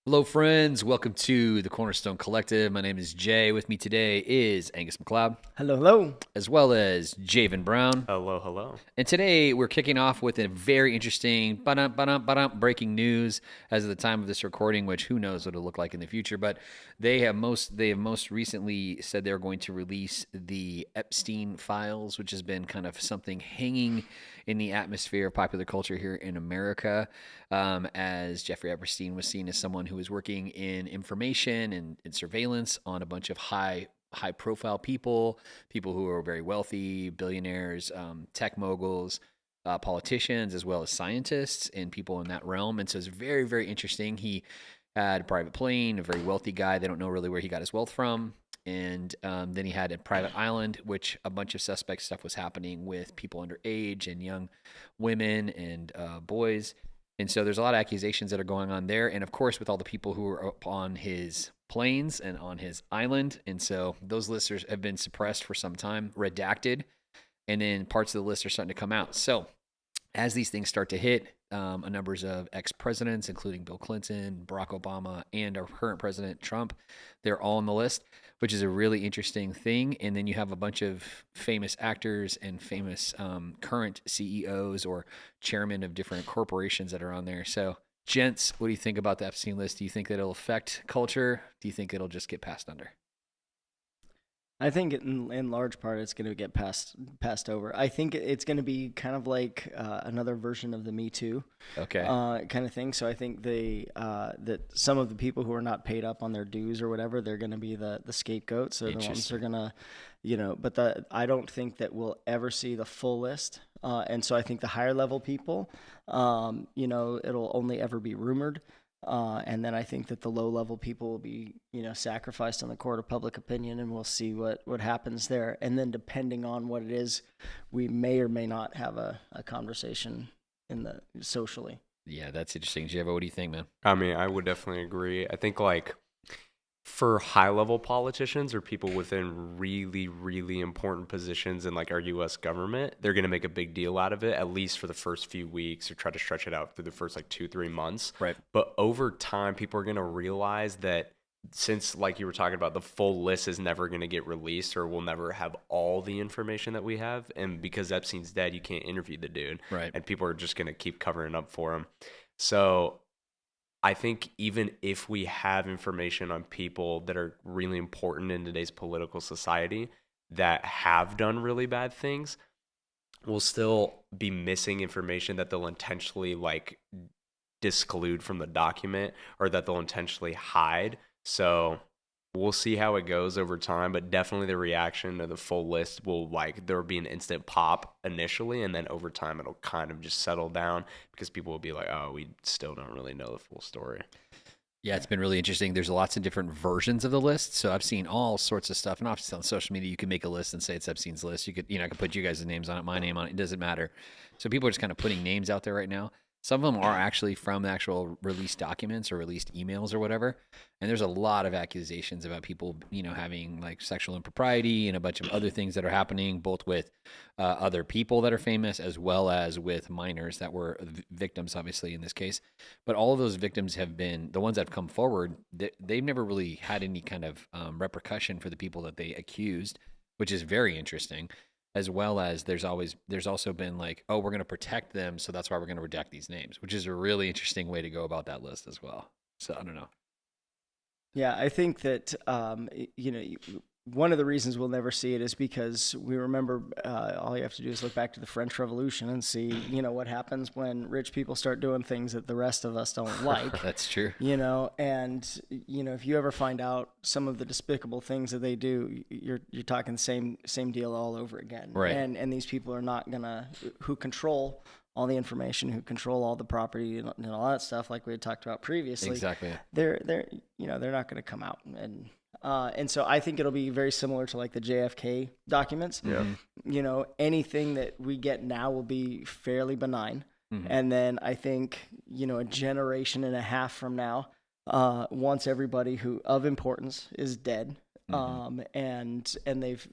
Hello, friends. Welcome to the Cornerstone Collective. My name is Jay. With me today is Angus McLeod, Hello, hello. as well as Javan Brown. Hello, hello. And today we're kicking off with a very interesting breaking news as of the time of this recording, which who knows what it'll look like in the future. But they have most recently said they're going to release the Epstein files, which has been kind of something hanging in the atmosphere of popular culture here in America, as Jeffrey Epstein was seen as someone who was working in information and surveillance on a bunch of high profile people who are very wealthy, billionaires, tech moguls, politicians, as well as scientists and people in that realm. And so it's very, very interesting. He had a private plane, a very wealthy guy. They don't know really where he got his wealth from. And then he had a private island, which a bunch of suspect stuff was happening with people underage and young women and boys. And so there's a lot of accusations that are going on there. And of course, with all the people who are up on his planes and on his island. And so those lists have been suppressed for some time, redacted. And then parts of the list are starting to come out. So as these things start to hit, a numbers of ex-presidents, including Bill Clinton, Barack Obama, and our current president, Trump, they're all on the list, which is a really interesting thing. And then you have a bunch of famous actors and famous current CEOs or chairmen of different corporations that are on there. So, gents, what do you think about the Epstein list? Do you think that it'll affect culture? Do you think it'll just get passed under? I think in large part it's going to get passed over. I think it's going to be kind of like another version of the Me Too kind of thing. So I think that some of the people who are not paid up on their dues or whatever, they're going to be the scapegoats. So the ones that are going to, but I don't think that we'll ever see the full list. And so I think the higher level people, it'll only ever be rumored. And then I think that the low-level people will be, sacrificed on the court of public opinion, and we'll see what happens there. And then depending on what it is, we may or may not have a conversation socially. Yeah, that's interesting. Javo, what do you think, man? I mean, I would definitely agree. I think for high-level politicians or people within really, really important positions in our U.S. government, they're going to make a big deal out of it, at least for the first few weeks, or try to stretch it out through the first 2-3 months. Right. But over time, people are going to realize that since, like you were talking about, the full list is never going to get released, or we'll never have all the information that we have. And because Epstein's dead, you can't interview the dude. Right. And people are just going to keep covering up for him. So I think even if we have information on people that are really important in today's political society that have done really bad things, we'll still be missing information that they'll intentionally disclude from the document, or that they'll intentionally hide. So we'll see how it goes over time, but definitely the reaction to the full list will there'll be an instant pop initially, and then over time it'll kind of just settle down because people will be like, oh, we still don't really know the full story. Yeah, it's been really interesting. There's lots of different versions of the list. So I've seen all sorts of stuff. And obviously on social media, you can make a list and say it's Epstein's list. You could, I could put you guys' names on it, my name on it. It doesn't matter. So people are just kind of putting names out there right now. Some of them are actually from the actual released documents or released emails or whatever. And there's a lot of accusations about people, having sexual impropriety and a bunch of other things that are happening, both with other people that are famous as well as with minors that were victims, obviously, in this case. But all of those victims have been, the ones that have come forward, they've never really had any kind of repercussion for the people that they accused, which is very interesting. As well as there's also been oh, we're going to protect them, so that's why we're going to redact these names, which is a really interesting way to go about that list as well. So I don't know. Yeah, I think that one of the reasons we'll never see it is because we remember all you have to do is look back to the French Revolution and see what happens when rich people start doing things that the rest of us don't like. That's true. And if you ever find out some of the despicable things that they do, you're talking same deal all over again. Right. And these people are not gonna who control all the information, who control all the property and all that stuff, like we had talked about previously. Exactly. They're not going to come out and so I think it'll be very similar to the JFK documents. Yeah. Anything that we get now will be fairly benign. Mm-hmm. And then I think, a generation and a half from now, once everybody who of importance is dead, and they've,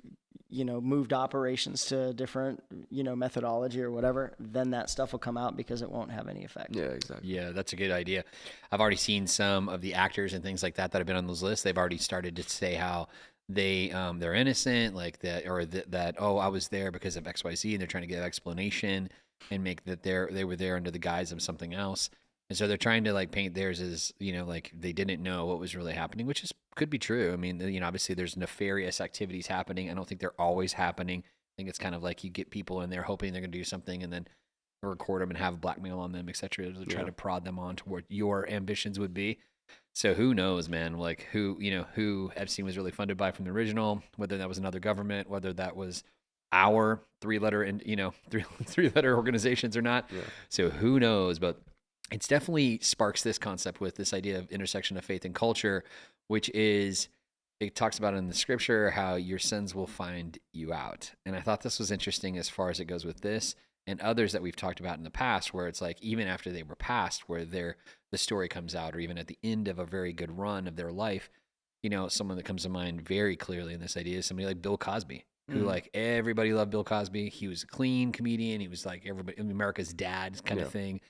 moved operations to different, methodology or whatever, then that stuff will come out because it won't have any effect. Yeah, exactly. Yeah, that's a good idea. I've already seen some of the actors and things like that have been on those lists. They've already started to say how they're innocent, like that, or that oh, I was there because of XYZ, and they're trying to get an explanation and make that they were there under the guise of something else. And so they're trying to like paint theirs as, like they didn't know what was really happening, which could be true. I mean, obviously there's nefarious activities happening. I don't think they're always happening. I think it's kind of like you get people in there hoping they're going to do something and then record them and have blackmail on them, etc., to try to prod them on to what your ambitions would be. So who knows, man, like who Epstein was really funded by from the original, whether that was another government, whether that was our three-letter organizations or not. Yeah. So who knows, but it's definitely sparks this concept with this idea of intersection of faith and culture, which is, it talks about in the scripture how your sins will find you out. And I thought this was interesting as far as it goes with this and others that we've talked about in the past, where it's like, even after they were passed, where the story comes out, or even at the end of a very good run of their life, someone that comes to mind very clearly in this idea is somebody like Bill Cosby, who like everybody loved Bill Cosby. He was a clean comedian. He was like America's dad kind of thing.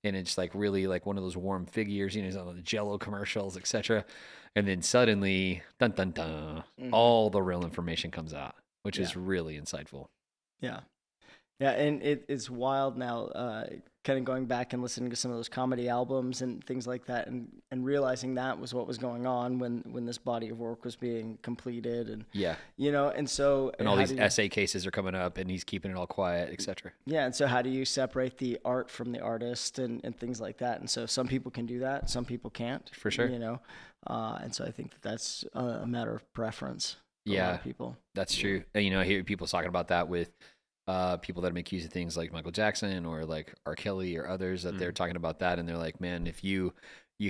And it's like really like one of those warm figures, he's on the Jell-O commercials, etc. And then suddenly, dun dun dun, all the real information comes out, which is really insightful. Yeah. Yeah, and it's wild now, kind of going back and listening to some of those comedy albums and things like that, and realizing that was what was going on when this body of work was being completed, and and so and all these essay cases are coming up, and he's keeping it all quiet, etc. Yeah, and so how do you separate the art from the artist and things like that? And so some people can do that, some people can't, for sure. And so I think that's a matter of preference. For a lot of people. That's true. And, I hear people talking about that with people that have been accused of things like Michael Jackson or like R. Kelly or others, that they're talking about that, and they're like, man, if you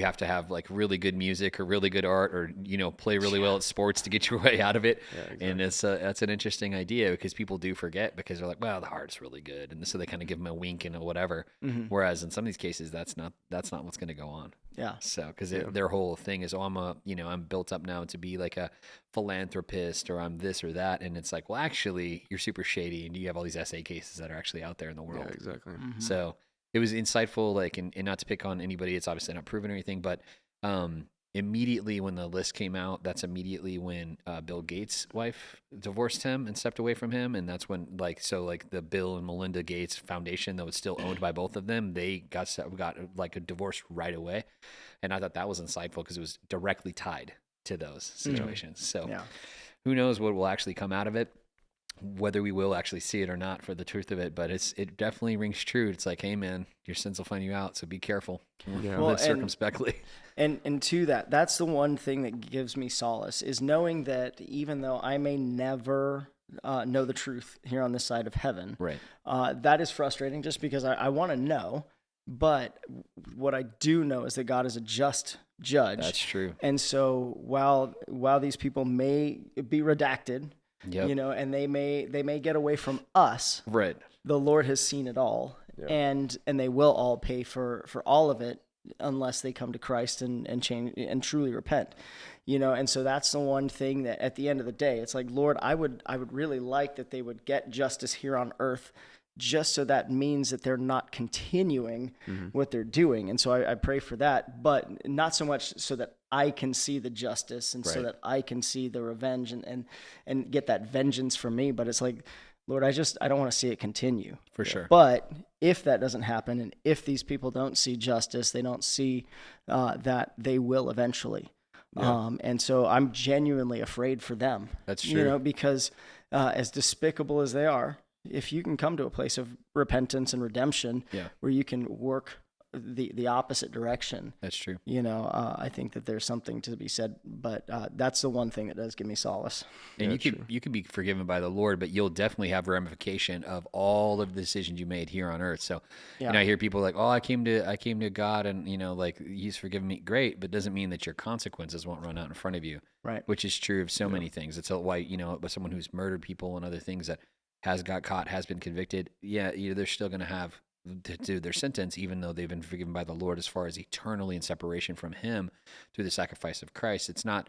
have to have like really good music or really good art, or play really well at sports to get your way out of it. Exactly. And that's an interesting idea, because people do forget, because they're like, well, the art's really good, and so they kind of give them a wink and a whatever. Whereas in some of these cases, that's not what's going to go on. Yeah. So because their whole thing is, oh, I'm built up now to be like a philanthropist, or I'm this or that, and it's like, well, actually, you're super shady, and you have all these essay cases that are actually out there in the world. Yeah, exactly. So it was insightful, like, and not to pick on anybody, it's obviously not proven or anything, but immediately when the list came out, that's immediately when Bill Gates' wife divorced him and stepped away from him, and that's when the Bill and Melinda Gates Foundation, that was still owned by both of them, they got like a divorce right away, and I thought that was insightful because it was directly tied to those situations. So who knows what will actually come out of it, whether we will actually see it or not, for the truth of it, but it definitely rings true. It's like, hey man, your sins will find you out, so be careful. Live circumspectly. And to that's the one thing that gives me solace, is knowing that even though I may never know the truth here on this side of heaven, right? That is frustrating, just because I want to know, but what I do know is that God is a just judge. That's true. And so while these people may be redacted, and they may get away from us, right? The Lord has seen it all, and they will all pay for all of it, unless they come to Christ and change and truly repent, and so that's the one thing that at the end of the day, it's like, Lord, I would really like that they would get justice here on earth, just so that means that they're not continuing what they're doing. And so I pray for that, but not so much so that I can see the justice and so that I can see the revenge and get that vengeance from me. But it's like, Lord, I don't want to see it continue. For sure. But if that doesn't happen, and if these people don't see justice, they don't see that they will eventually. Yeah. And so I'm genuinely afraid for them. That's true. Because as despicable as they are, if you can come to a place of repentance and redemption, where you can work the opposite direction, that's true. I think that there's something to be said, but that's the one thing that does give me solace. And you can be forgiven by the Lord, but you'll definitely have ramification of all of the decisions you made here on earth. So, I hear people like, oh, I came to God, and like, He's forgiven me. Great, but doesn't mean that your consequences won't run out in front of you. Right. Which is true of so many things. It's why with someone who's murdered people and other things that has got caught, has been convicted, they're still going to have to do their sentence, even though they've been forgiven by the Lord, as far as eternally in separation from Him through the sacrifice of Christ. It's not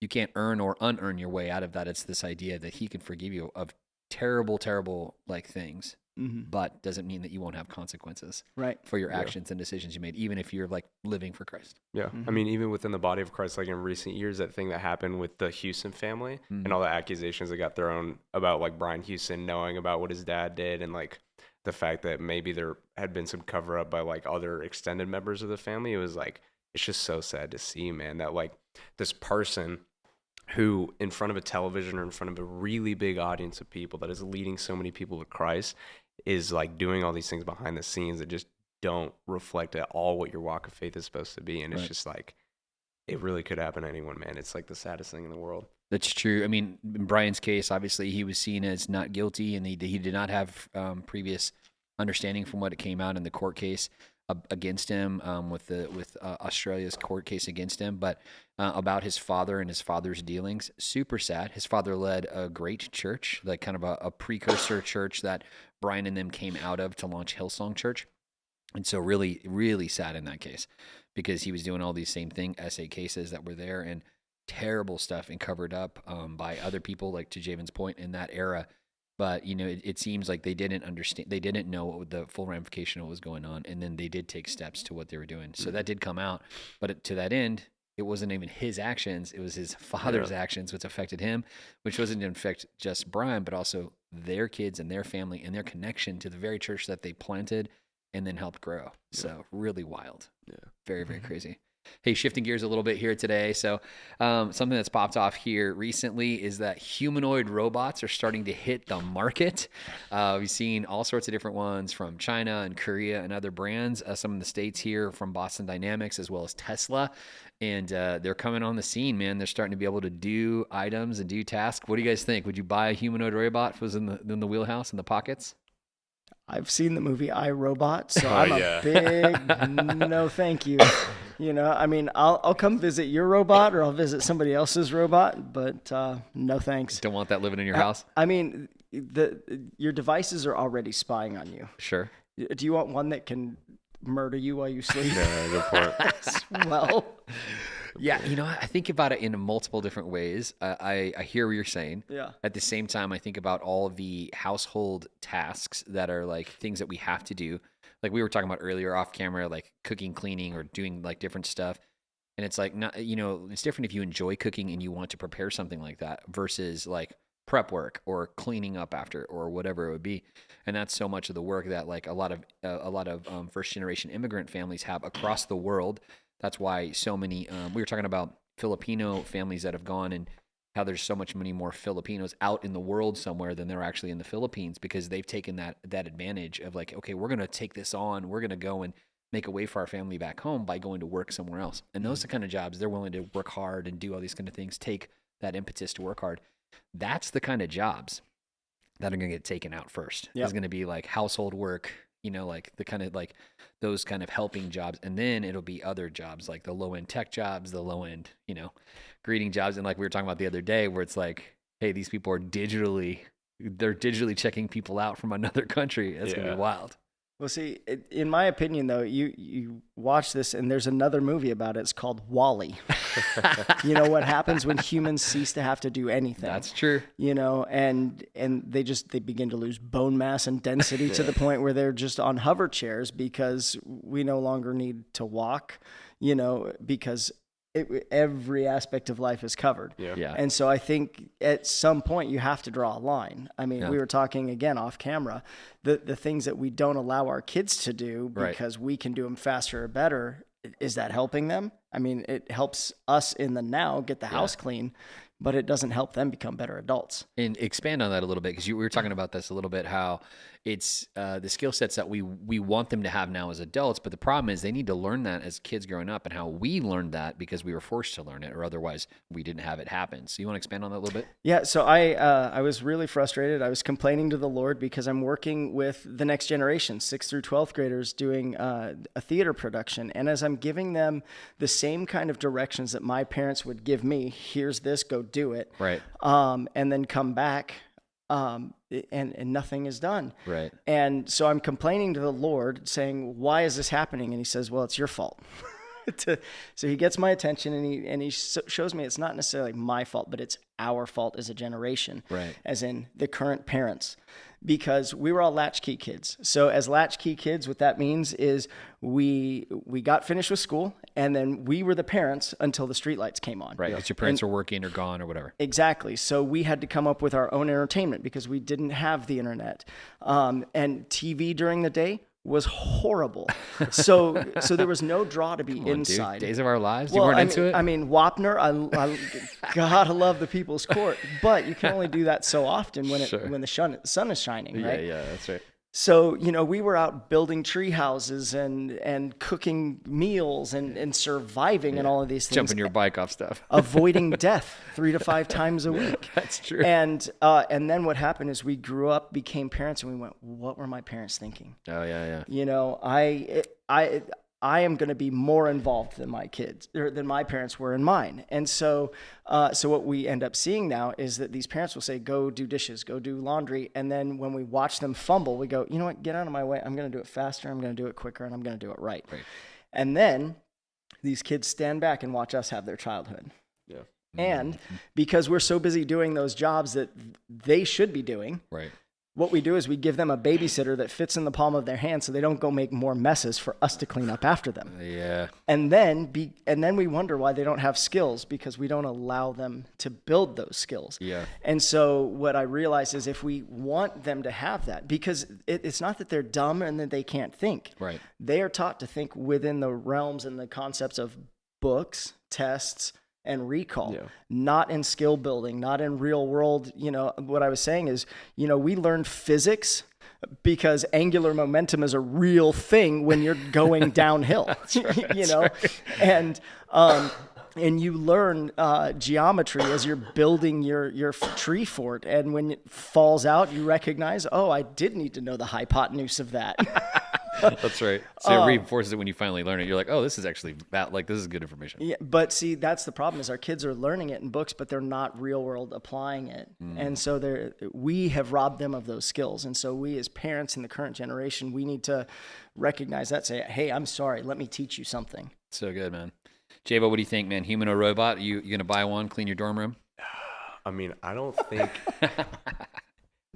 you can't earn or unearn your way out of that. It's this idea that he can forgive you of terrible like things, but doesn't mean that you won't have consequences for your actions and decisions you made, even if you're like living for Christ. Yeah. I mean, even within the body of Christ, like in recent years, that thing that happened with the Houston family and all the accusations that got thrown about like Brian Houston knowing about what his dad did, and like the fact that maybe there had been some cover up by like other extended members of the family. It was like, it's just so sad to see, man, that like this person who in front of a television or in front of a really big audience of people that is leading so many people to Christ is like doing all these things behind the scenes that just don't reflect at all what your walk of faith is supposed to be. And it's just like, it really could happen to anyone, man. It's like the saddest thing in the world. That's true. I mean, in Brian's case, obviously he was seen as not guilty, and he did not have previous understanding from what it came out in the court case against him, with Australia's court case against him, but about his father and his father's dealings. Super sad. His father led a great church, like kind of a precursor church that Brian and them came out of to launch Hillsong Church. And so really, really sad in that case, because he was doing all these same essay cases that were there, and terrible stuff and covered up by other people, like to Javan's point, in that era. But, you know, it seems like they didn't understand, they didn't know what the full ramification of what was going on, and then they did take steps to what they were doing. So that did come out, but to that end, it wasn't even his actions, it was his father's actions which affected him, which wasn't in fact just Brian, but also their kids and their family and their connection to the very church that they planted and then helped grow. So really wild. Very, very crazy. Hey, shifting gears a little bit here today. So something that's popped off here recently is that humanoid robots are starting to hit the market. We've seen all sorts of different ones from China and Korea and other brands. Some in the States here from Boston Dynamics as well as Tesla. And they're coming on the scene, man. They're starting to be able to do items and do tasks. What do you guys think? Would you buy a humanoid robot if it was in the wheelhouse, in the pockets? I've seen the movie I, Robot, so I'm a big no thank you. You know, I mean, I'll come visit your robot or I'll visit somebody else's robot, but no thanks. Don't want that living in your house? I mean, your devices are already spying on you. Sure. Do you want one that can murder you while you sleep? Yeah, go for it. Well... Yeah, you know, I think about it in multiple different ways. I hear what you're saying. Yeah. At the same time, I think about all of the household tasks that are like things that we have to do. Like we were talking about earlier off camera, like cooking, cleaning, or doing like different stuff. And it's like, not, you know, it's different if you enjoy cooking and you want to prepare something like that versus like prep work or cleaning up after or whatever it would be. And that's so much of the work that like a lot of first generation immigrant families have across the world. That's why so many, we were talking about Filipino families that have gone, and how there's so much many more Filipinos out in the world somewhere than there are actually in the Philippines, because they've taken that advantage of like, okay, we're going to take this on. We're going to go and make a way for our family back home by going to work somewhere else. And those are the kind of jobs they're willing to work hard and do all these kind of things, take that impetus to work hard. That's the kind of jobs that are going to get taken out first. Yep. It's going to be like household work, you know, like the kind of like those kind of helping jobs. And then it'll be other jobs like the low end tech jobs, the low end, you know, greeting jobs. And like we were talking about the other day, where it's like, hey, these people are digitally checking people out from another country. That's going to be wild. Well, see, in my opinion, though, you watch this, and there's another movie about it. It's called WALL-E. You know what happens when humans cease to have to do anything? That's true. You know, and they begin to lose bone mass and density to the point where they're just on hover chairs because we no longer need to walk. You know, because every aspect of life is covered. Yeah. And so I think at some point you have to draw a line. I mean, we were talking again off camera, the things that we don't allow our kids to do because we can do them faster or better. Is that helping them? I mean, it helps us in the now get the house clean, but it doesn't help them become better adults. And expand on that a little bit, because we were talking about this a little bit, how it's the skill sets that we want them to have now as adults, but the problem is they need to learn that as kids growing up, and how we learned that because we were forced to learn it, or otherwise we didn't have it happen. So you want to expand on that a little bit? Yeah, so I was really frustrated. I was complaining to the Lord because I'm working with the next generation, 6th through 12th graders, doing a theater production. And as I'm giving them the same kind of directions that my parents would give me, here's this, go do it. Right. And then come back. And nothing is done. Right. And so I'm complaining to the Lord saying, why is this happening? And he says, well, it's your fault. So he gets my attention, and he shows me it's not necessarily my fault, but it's our fault as a generation, right? As in the current parents, because we were all latchkey kids. So as latchkey kids, what that means is we got finished with school, and then we were the parents until the streetlights came on. Right, because your parents were working or gone or whatever. Exactly. So we had to come up with our own entertainment because we didn't have the internet, and TV during the day was horrible. So there was no draw to be inside. Dude. Days of Our Lives. You weren't into it. I mean, Wapner. I gotta love the People's Court, but you can only do that so often when the sun is shining, right? Yeah, that's right. So, we were out building tree houses and cooking meals and surviving and all of these things. Jumping your bike off stuff. Avoiding death 3 to 5 times a week. That's true. And then what happened is we grew up, became parents, and we went, what were my parents thinking? Oh, yeah. I am going to be more involved than my kids, or than my parents were in mine. And so what we end up seeing now is that these parents will say, go do dishes, go do laundry. And then when we watch them fumble, we go, you know what, get out of my way. I'm going to do it faster. I'm going to do it quicker, and I'm going to do it right. And then these kids stand back and watch us have their childhood. Yeah. And because we're so busy doing those jobs that they should be doing, right, what we do is we give them a babysitter that fits in the palm of their hand so they don't go make more messes for us to clean up after them. Yeah. And then we wonder why they don't have skills, because we don't allow them to build those skills. Yeah. And so what I realize is if we want them to have that, because it's not that they're dumb and that they can't think. Right. They are taught to think within the realms and the concepts of books, tests, and recall, not in skill building, not in real world. What I was saying is, we learned physics because angular momentum is a real thing when you're going downhill, and you learn geometry as you're building your tree fort. And when it falls out, you recognize, I did need to know the hypotenuse of that. That's right. So it reinforces it when you finally learn it. You're like, this is actually this is good information. Yeah, but see, that's the problem is our kids are learning it in books, but they're not real world applying it. And so we have robbed them of those skills. And so we as parents in the current generation, we need to recognize that, say, hey, I'm sorry, let me teach you something. So good, man. Java, what do you think, man? Human or robot? You going to buy one, clean your dorm room? I mean, I don't think...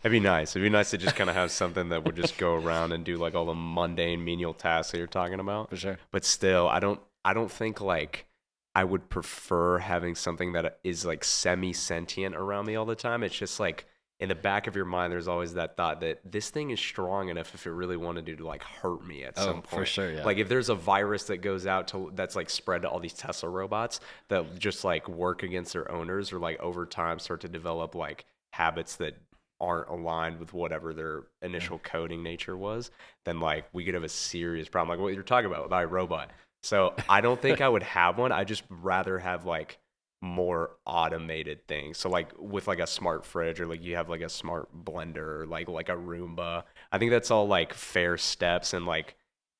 It'd be nice. It'd be nice to just kind of have something that would just go around and do like all the mundane menial tasks that you're talking about. For sure. But still, I don't think like I would prefer having something that is like semi-sentient around me all the time. It's just like in the back of your mind, there's always that thought that this thing is strong enough if it really wanted to like hurt me at some point. For sure, yeah. Like if there's a virus that goes out that's like spread to all these Tesla robots that just like work against their owners, or like over time start to develop like habits that aren't aligned with whatever their initial coding nature was, then like we could have a serious problem, like what you're talking about with iRobot. So I don't think I would have one. I just rather have like more automated things. So like with like a smart fridge, or like you have like a smart blender, or like a Roomba. I think that's all like fair steps, and like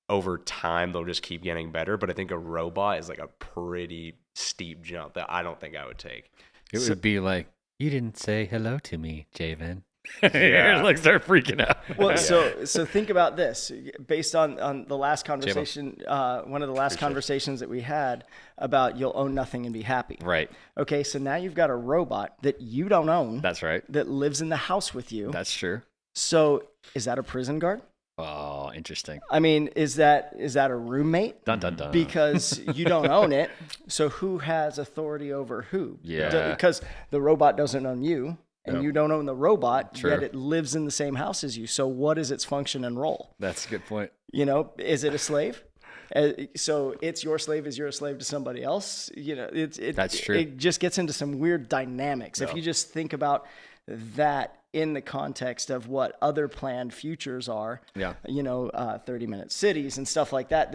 over time they'll just keep getting better. But I think a robot is like a pretty steep jump that I don't think I would take. It would be like, you didn't say hello to me, Javan. Yeah. Like start freaking out. Well, so think about this. Based on the last conversation, one of the last conversations that we had about you'll own nothing and be happy. Right. Okay, so now you've got a robot that you don't own. That's right. That lives in the house with you. That's true. So is that a prison guard? Oh, interesting. I mean, is that a roommate? Dun, dun, dun. Because you don't own it. So who has authority over who? Yeah. Because the robot doesn't own you, and you don't own the robot, True. yet it lives in the same house as you. So what is its function and role? That's a good point. Is it a slave? So it's your slave as you're a slave to somebody else. That's true. It just gets into some weird dynamics. Yeah. If you just think about that in the context of what other planned futures are, 30-minute cities and stuff like that,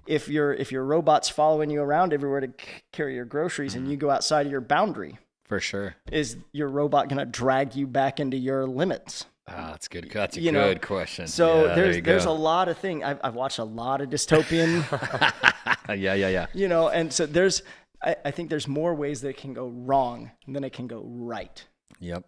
if your robot's following you around everywhere to carry your groceries and you go outside of your boundary, for sure, is your robot going to drag you back into your limits? That's good. That's a good question. So there's a lot of things. I've watched a lot of dystopian. Yeah. And so I think there's more ways that it can go wrong than it can go right. Yep.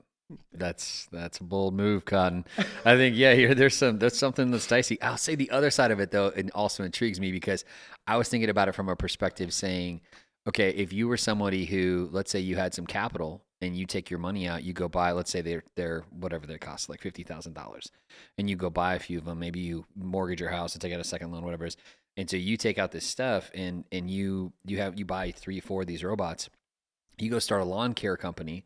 That's a bold move, Cotton. I think there's something that's dicey. I'll say the other side of it though, it also intrigues me because I was thinking about it from a perspective saying, okay, if you were somebody who, let's say you had some capital and you take your money out, you go buy, let's say they're whatever they cost, like $50,000, and you go buy a few of them. Maybe you mortgage your house and take out a second loan, whatever it is. And so you take out this stuff and you buy 3-4 of these robots. You go start a lawn care company.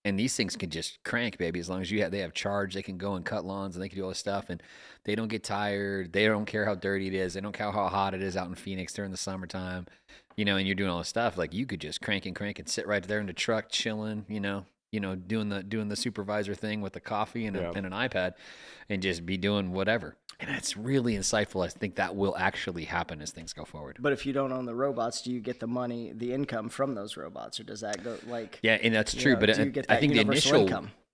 And these things can just crank, baby. As long as they have charge, they can go and cut lawns and they can do all this stuff. And they don't get tired. They don't care how dirty it is. They don't care how hot it is out in Phoenix during the summertime, and you're doing all this stuff. Like you could just crank and sit right there in the truck, chilling, doing the supervisor thing with the coffee and an iPad and just be doing whatever. And it's really insightful. I think that will actually happen as things go forward. But if you don't own the robots, do you get the income from those robots, or does that go like? Yeah, and that's true. But I think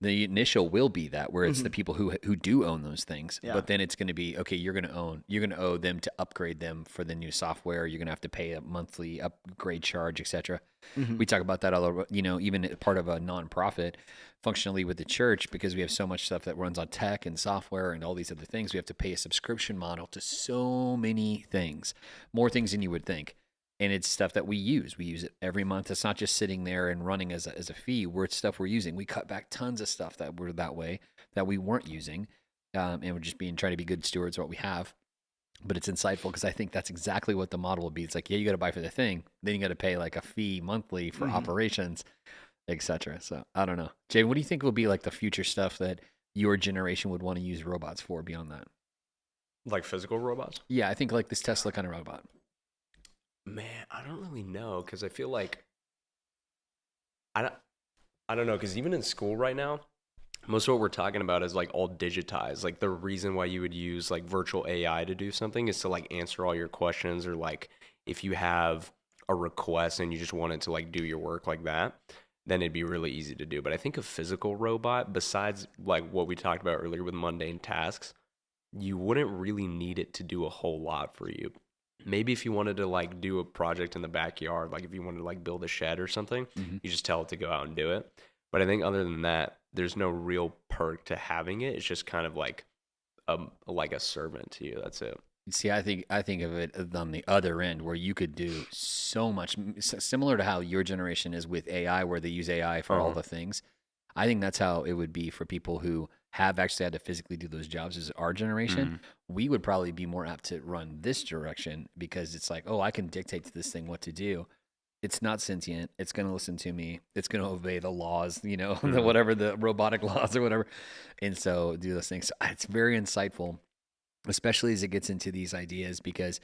the initial will be that where it's the people who do own those things. Yeah. But then it's going to be, okay, you're going to owe them to upgrade them for the new software. You're going to have to pay a monthly upgrade charge, etc. We talk about that all over, even part of a nonprofit. Functionally with the church, because we have so much stuff that runs on tech and software and all these other things, we have to pay a subscription model to so many things, more things than you would think. And it's stuff that we use it every month. It's not just sitting there and running as a fee. It's stuff we're using. We cut back tons of stuff that were that way that we weren't using, and we're just trying to be good stewards of what we have. But it's insightful because I think that's exactly what the model will be. It's like, you got to buy for the thing, then you got to pay like a fee monthly for operations, etc. So I don't know. Jay, what do you think will be like the future stuff that your generation would want to use robots for beyond that? Like physical robots? Yeah, I think like this Tesla kind of robot. Man, I don't really know, because I feel like I don't know, because even in school right now, most of what we're talking about is like all digitized. Like the reason why you would use like virtual AI to do something is to like answer all your questions, or like if you have a request and you just want it to like do your work like that, then it'd be really easy to do. But I think a physical robot, besides like what we talked about earlier with mundane tasks, you wouldn't really need it to do a whole lot for you. Maybe if you wanted to like do a project in the backyard, like if you wanted to like build a shed or something, you just tell it to go out and do it. But I think other than that, there's no real perk to having it. It's just kind of like a servant to you. That's it. See, I think of it on the other end, where you could do so much similar to how your generation is with AI, where they use AI for all the things. I think that's how it would be for people who have actually had to physically do those jobs as our generation. We would probably be more apt to run this direction, because it's like, oh, I can dictate to this thing what to do. It's not sentient. It's going to listen to me. It's going to obey the laws, whatever the robotic laws or whatever. And so do those things. So it's very insightful, especially as it gets into these ideas, because,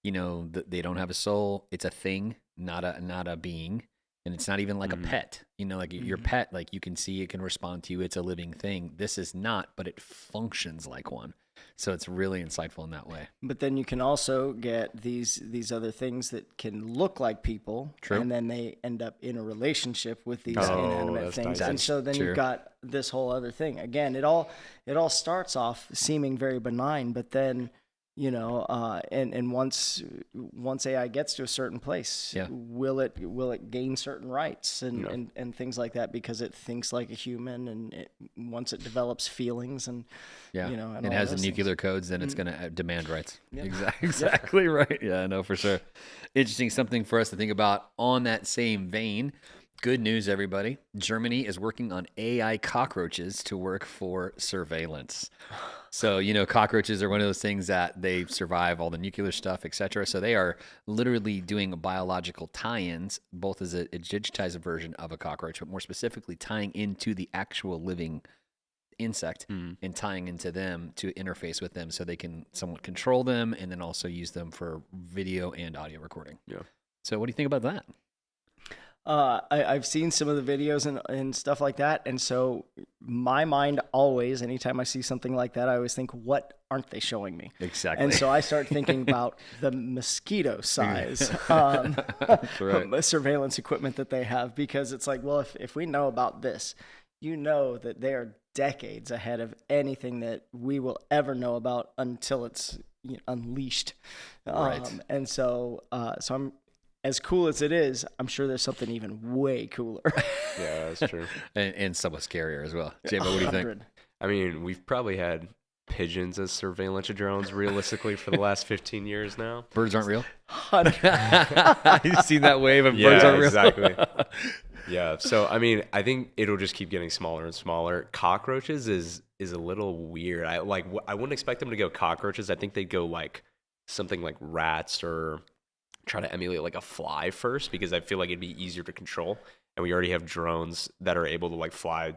they don't have a soul. It's a thing, not a being. And it's not even like a pet, like your pet, like you can see it can respond to you. It's a living thing. This is not, but it functions like one. So it's really insightful in that way. But then you can also get these other things that can look like people. True. And then they end up in a relationship with these inanimate things. Nice. And so then you've got this whole other thing. Again, it all starts off seeming very benign, but then and once AI gets to a certain place, will it gain certain rights and things like that, because it thinks like a human, and once it develops feelings and and it has the nuclear codes, then it's going to demand rights. Exactly right. Yeah, I know for sure. Interesting, something for us to think about on that same vein. Good news, everybody. Germany is working on AI cockroaches to work for surveillance. So, cockroaches are one of those things that they survive all the nuclear stuff, etc. So they are literally doing biological tie-ins, both as a digitized version of a cockroach, but more specifically tying into the actual living insect and tying into them to interface with them so they can somewhat control them and then also use them for video and audio recording. Yeah. So what do you think about that? I've seen some of the videos and stuff like that. And so my mind always, anytime I see something like that, I always think, what aren't they showing me? Exactly. And so I start thinking about the mosquito size surveillance equipment that they have, because it's like, well, if we know about this, that they are decades ahead of anything that we will ever know about until it's unleashed. Right. And so I'm as cool as it is, I'm sure there's something even way cooler. Yeah, that's true. and somewhat scarier as well. J-Bo, what do you think? I mean, we've probably had pigeons as surveillance drones realistically for the last 15 years now. Birds aren't real? You've seen that wave of birds aren't real? Exactly. Yeah. So, I mean, I think it'll just keep getting smaller and smaller. Cockroaches is a little weird. I wouldn't expect them to go cockroaches. I think they'd go like something like rats or try to emulate like a fly first, because I feel like it'd be easier to control. And we already have drones that are able to like fly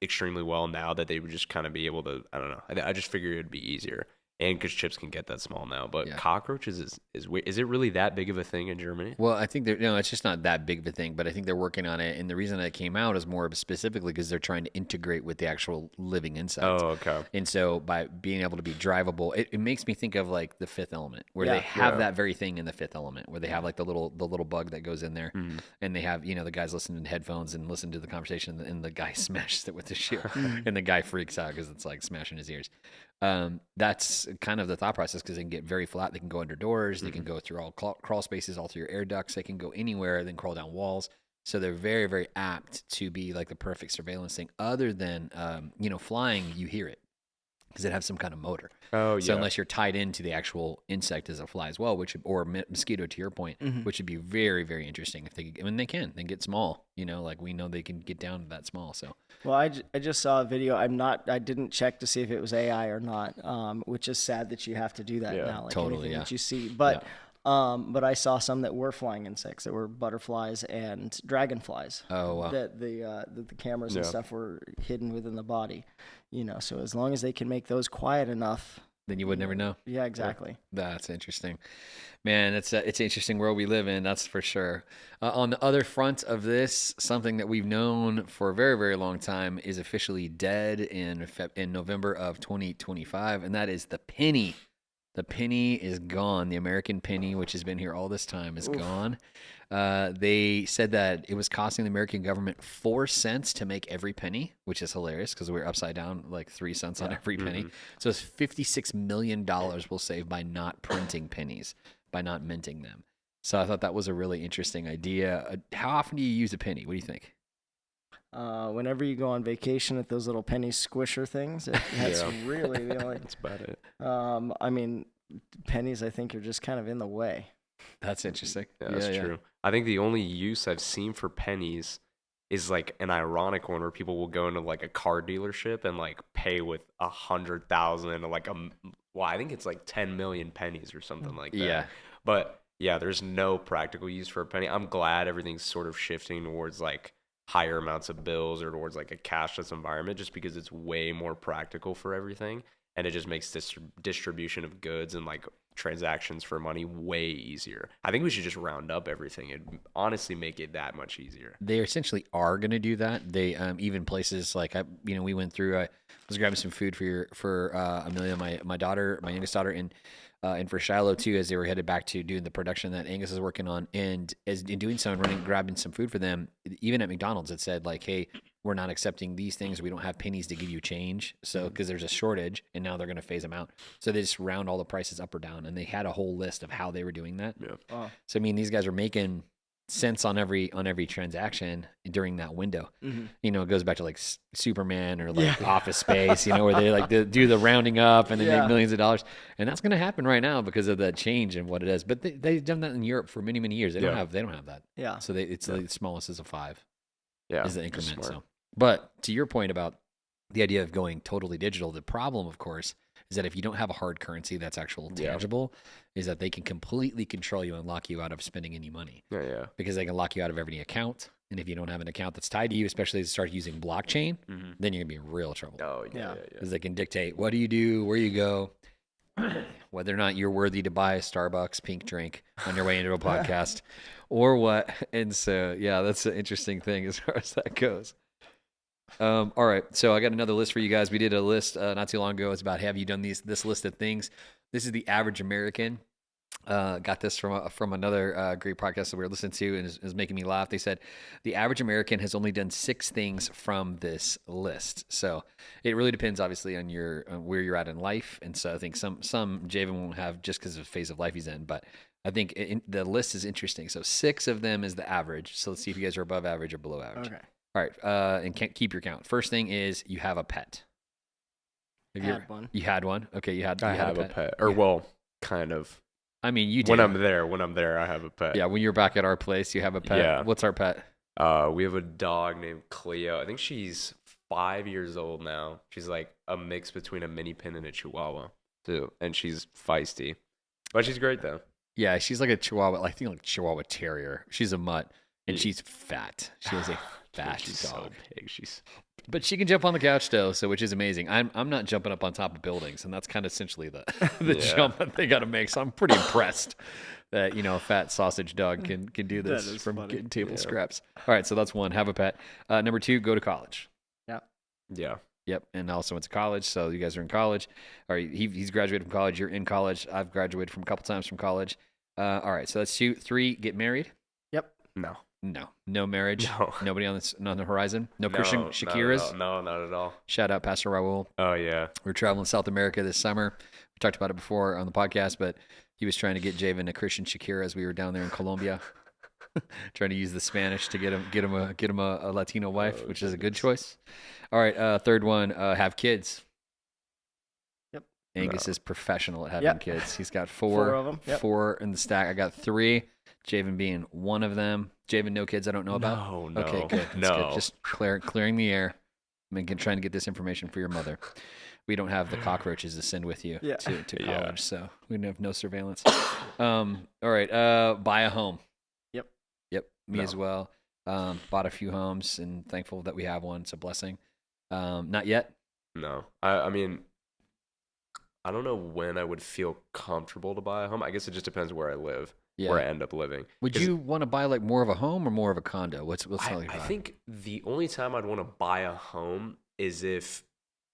extremely well now, that they would just kind of be able to, I don't know. I just figure it'd be easier. And because chips can get that small now. But cockroaches is weird. Is it really that big of a thing in Germany? Well, I think it's just not that big of a thing, but I think they're working on it. And the reason that it came out is more specifically because they're trying to integrate with the actual living insects. Oh, okay. And so by being able to be drivable, it makes me think of like the Fifth Element, where they have that very thing in the Fifth Element, where they have like the little bug that goes in there, and they have the guys listening to headphones and listen to the conversation, and the guy smashes it with the shoe, and the guy freaks out because it's like smashing his ears. That's kind of the thought process, because they can get very flat. They can go under doors. They can go through all crawl spaces, all through your air ducts. They can go anywhere, then crawl down walls. So they're very, very apt to be like the perfect surveillance thing. Other than, flying, you hear it because it has some kind of motor. Oh, yeah. So unless you're tied into the actual insect as a fly as well, or mosquito to your point, which would be very, very interesting if they get small, like we know they can get down to that small. So, well, I just saw a video. I didn't check to see if it was AI or not, which is sad that you have to do that now. Like totally, that you see, but I saw some that were flying insects, that were butterflies and dragonflies. Oh, wow. That the cameras and stuff were hidden within the body, so as long as they can make those quiet enough, then you would never know. Yeah, exactly. That's it's man. It's an interesting world we live in. That's for sure. On the other front of this, something that we've known for a very, very long time is officially dead in November of 2025, and that is the penny. The penny is gone. The American penny, which has been here all this time, is gone. They said that it was costing the American government 4 cents to make every penny, which is hilarious because we're upside down like 3 cents on every penny. So it's $56 million we'll save by not printing pennies, by not minting them. So I thought that was a really interesting idea. How often do you use a penny? What do you think? Whenever you go on vacation at those little penny squisher things, that's really the only. That's about it. I mean, pennies, I think, are just kind of in the way. That's interesting. Yeah, that's true. I think the only use I've seen for pennies is like an ironic one where people will go into like a car dealership and like pay with 100,000 or like I think it's like 10 million pennies or something like that. Yeah. But yeah, there's no practical use for a penny. I'm glad everything's sort of shifting towards like higher amounts of bills or towards like a cashless environment, just because it's way more practical for everything, and it just makes this distribution of goods and like transactions for money way easier. I think we should just round up everything. It'd honestly make it that much easier. They essentially are going to do that. They even places like we went through. I was grabbing some food for Amelia, my daughter, my youngest daughter, and for Shiloh too, as they were headed back to doing the production that Angus is working on. And as in doing so and grabbing some food for them, even at McDonald's, it said like, hey, we're not accepting these things. We don't have pennies to give you change. So, because there's a shortage, and now they're going to phase them out. So they just round all the prices up or down. And they had a whole list of how they were doing that. Yeah. Oh. So, I mean, these guys are making cents on every transaction during that window. It goes back to like Superman or like Office Space, where they like do the rounding up and they make millions of dollars. And that's going to happen right now because of the change and what it is. But they've done that in Europe for many, many years. They don't have that. Yeah. So it's the smallest is a 5. Yeah. Is the increment. So, but to your point about the idea of going totally digital, the problem, of course, is that if you don't have a hard currency that's actual tangible, is that they can completely control you and lock you out of spending any money. Yeah. Because they can lock you out of every account. And if you don't have an account that's tied to you, especially as you start using blockchain, then you're going to be in real trouble. Oh, yeah. Because they can dictate what do you do, where you go, whether or not you're worthy to buy a Starbucks pink drink on your way into a podcast or what. And so, that's an interesting thing as far as that goes. All right, so I got another list for you guys. We did a list not too long ago. It's about have you done this list of things. This is the average American. Got this from another great podcast that we were listening to, and is making me laugh. They said the average American has only done 6 things from this list. So it really depends, obviously, on where you're at in life. And so I think some Javan won't have just because of the phase of life he's in, but I think the list is interesting. So 6 of them is the average. So let's see if you guys are above average or below average. Okay. All right. And can't keep your count. First thing is you have a pet. Had one. You had one. Okay. You had a pet. Or well, kind of. I mean, you do. When I'm there, I have a pet. Yeah. When you're back at our place, you have a pet. Yeah. What's our pet? We have a dog named Cleo. I think she's 5 years old now. She's like a mix between a mini pin and a chihuahua too. And she's feisty. But she's great though. Yeah, she's like a chihuahua. I think like chihuahua terrier. She's a mutt, and she's fat. She is a fat she's dog. So big. But she can jump on the couch though, so which is amazing. I'm not jumping up on top of buildings, and that's kind of essentially the jump that they got to make. So I'm pretty impressed that a fat sausage dog can do this from funny. getting table scraps. All right, so that's one. Have a pet. Number 2, go to college. Yeah. Yep, and also went to college. So you guys are in college. All right, he's graduated from college. You're in college. I've graduated from a couple times from college. All right, so that's 2. 3, get married. Yep. No marriage. No. Nobody on the horizon. No Christian Shakiras. No, not at all. Shout out Pastor Raul. Oh yeah. We're traveling South America this summer. We talked about it before on the podcast, but he was trying to get Javan a Christian Shakira as we were down there in Colombia. Trying to use the Spanish to get him a Latino wife, which is a good choice. All right, third one, have kids. Yep. Angus is professional at having kids. He's got 4. 4 of them. Yep. 4 in the stack. I got 3. Javan being one of them. Javan, no kids I don't know about? No. Okay, good. That's good. Just clearing the air. Trying to get this information for your mother. We don't have the cockroaches to send with you to college, so we have no surveillance. All right, buy a home. Yep, me as well. Bought a few homes and thankful that we have one. It's a blessing. Not yet. No. I mean, I don't know when I would feel comfortable to buy a home. I guess it just depends where I live, where I end up living. Would you want to buy like more of a home or more of a condo? What's I think the only time I'd want to buy a home is if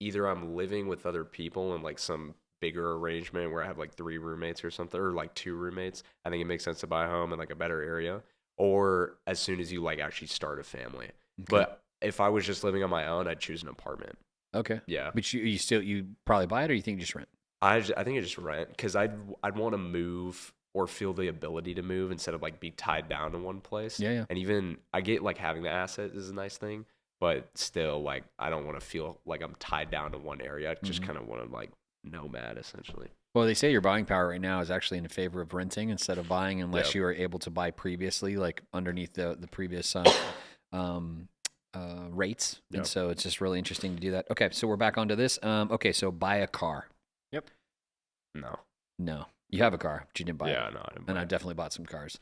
either I'm living with other people in like some bigger arrangement where I have like 3 roommates or something, or like 2 roommates. I think it makes sense to buy a home in like a better area, or as soon as you like actually start a family. Okay. But if I was just living on my own, I'd choose an apartment. Okay. Yeah. But you probably buy it, or you think you just rent? I think I just rent because I'd want to move or feel the ability to move instead of like be tied down to one place. Yeah. And even I get like having the asset is a nice thing, but still like I don't want to feel like I'm tied down to one area. I just kind of want to like nomad essentially. Well, they say your buying power right now is actually in favor of renting instead of buying, unless you were able to buy previously, like underneath the previous rates. Yep. And so it's just really interesting to do that. Okay, so we're back onto this. Okay, so buy a car. Yep. No. You have a car, but you didn't buy it. Yeah, no, I didn't buy and I definitely bought some cars.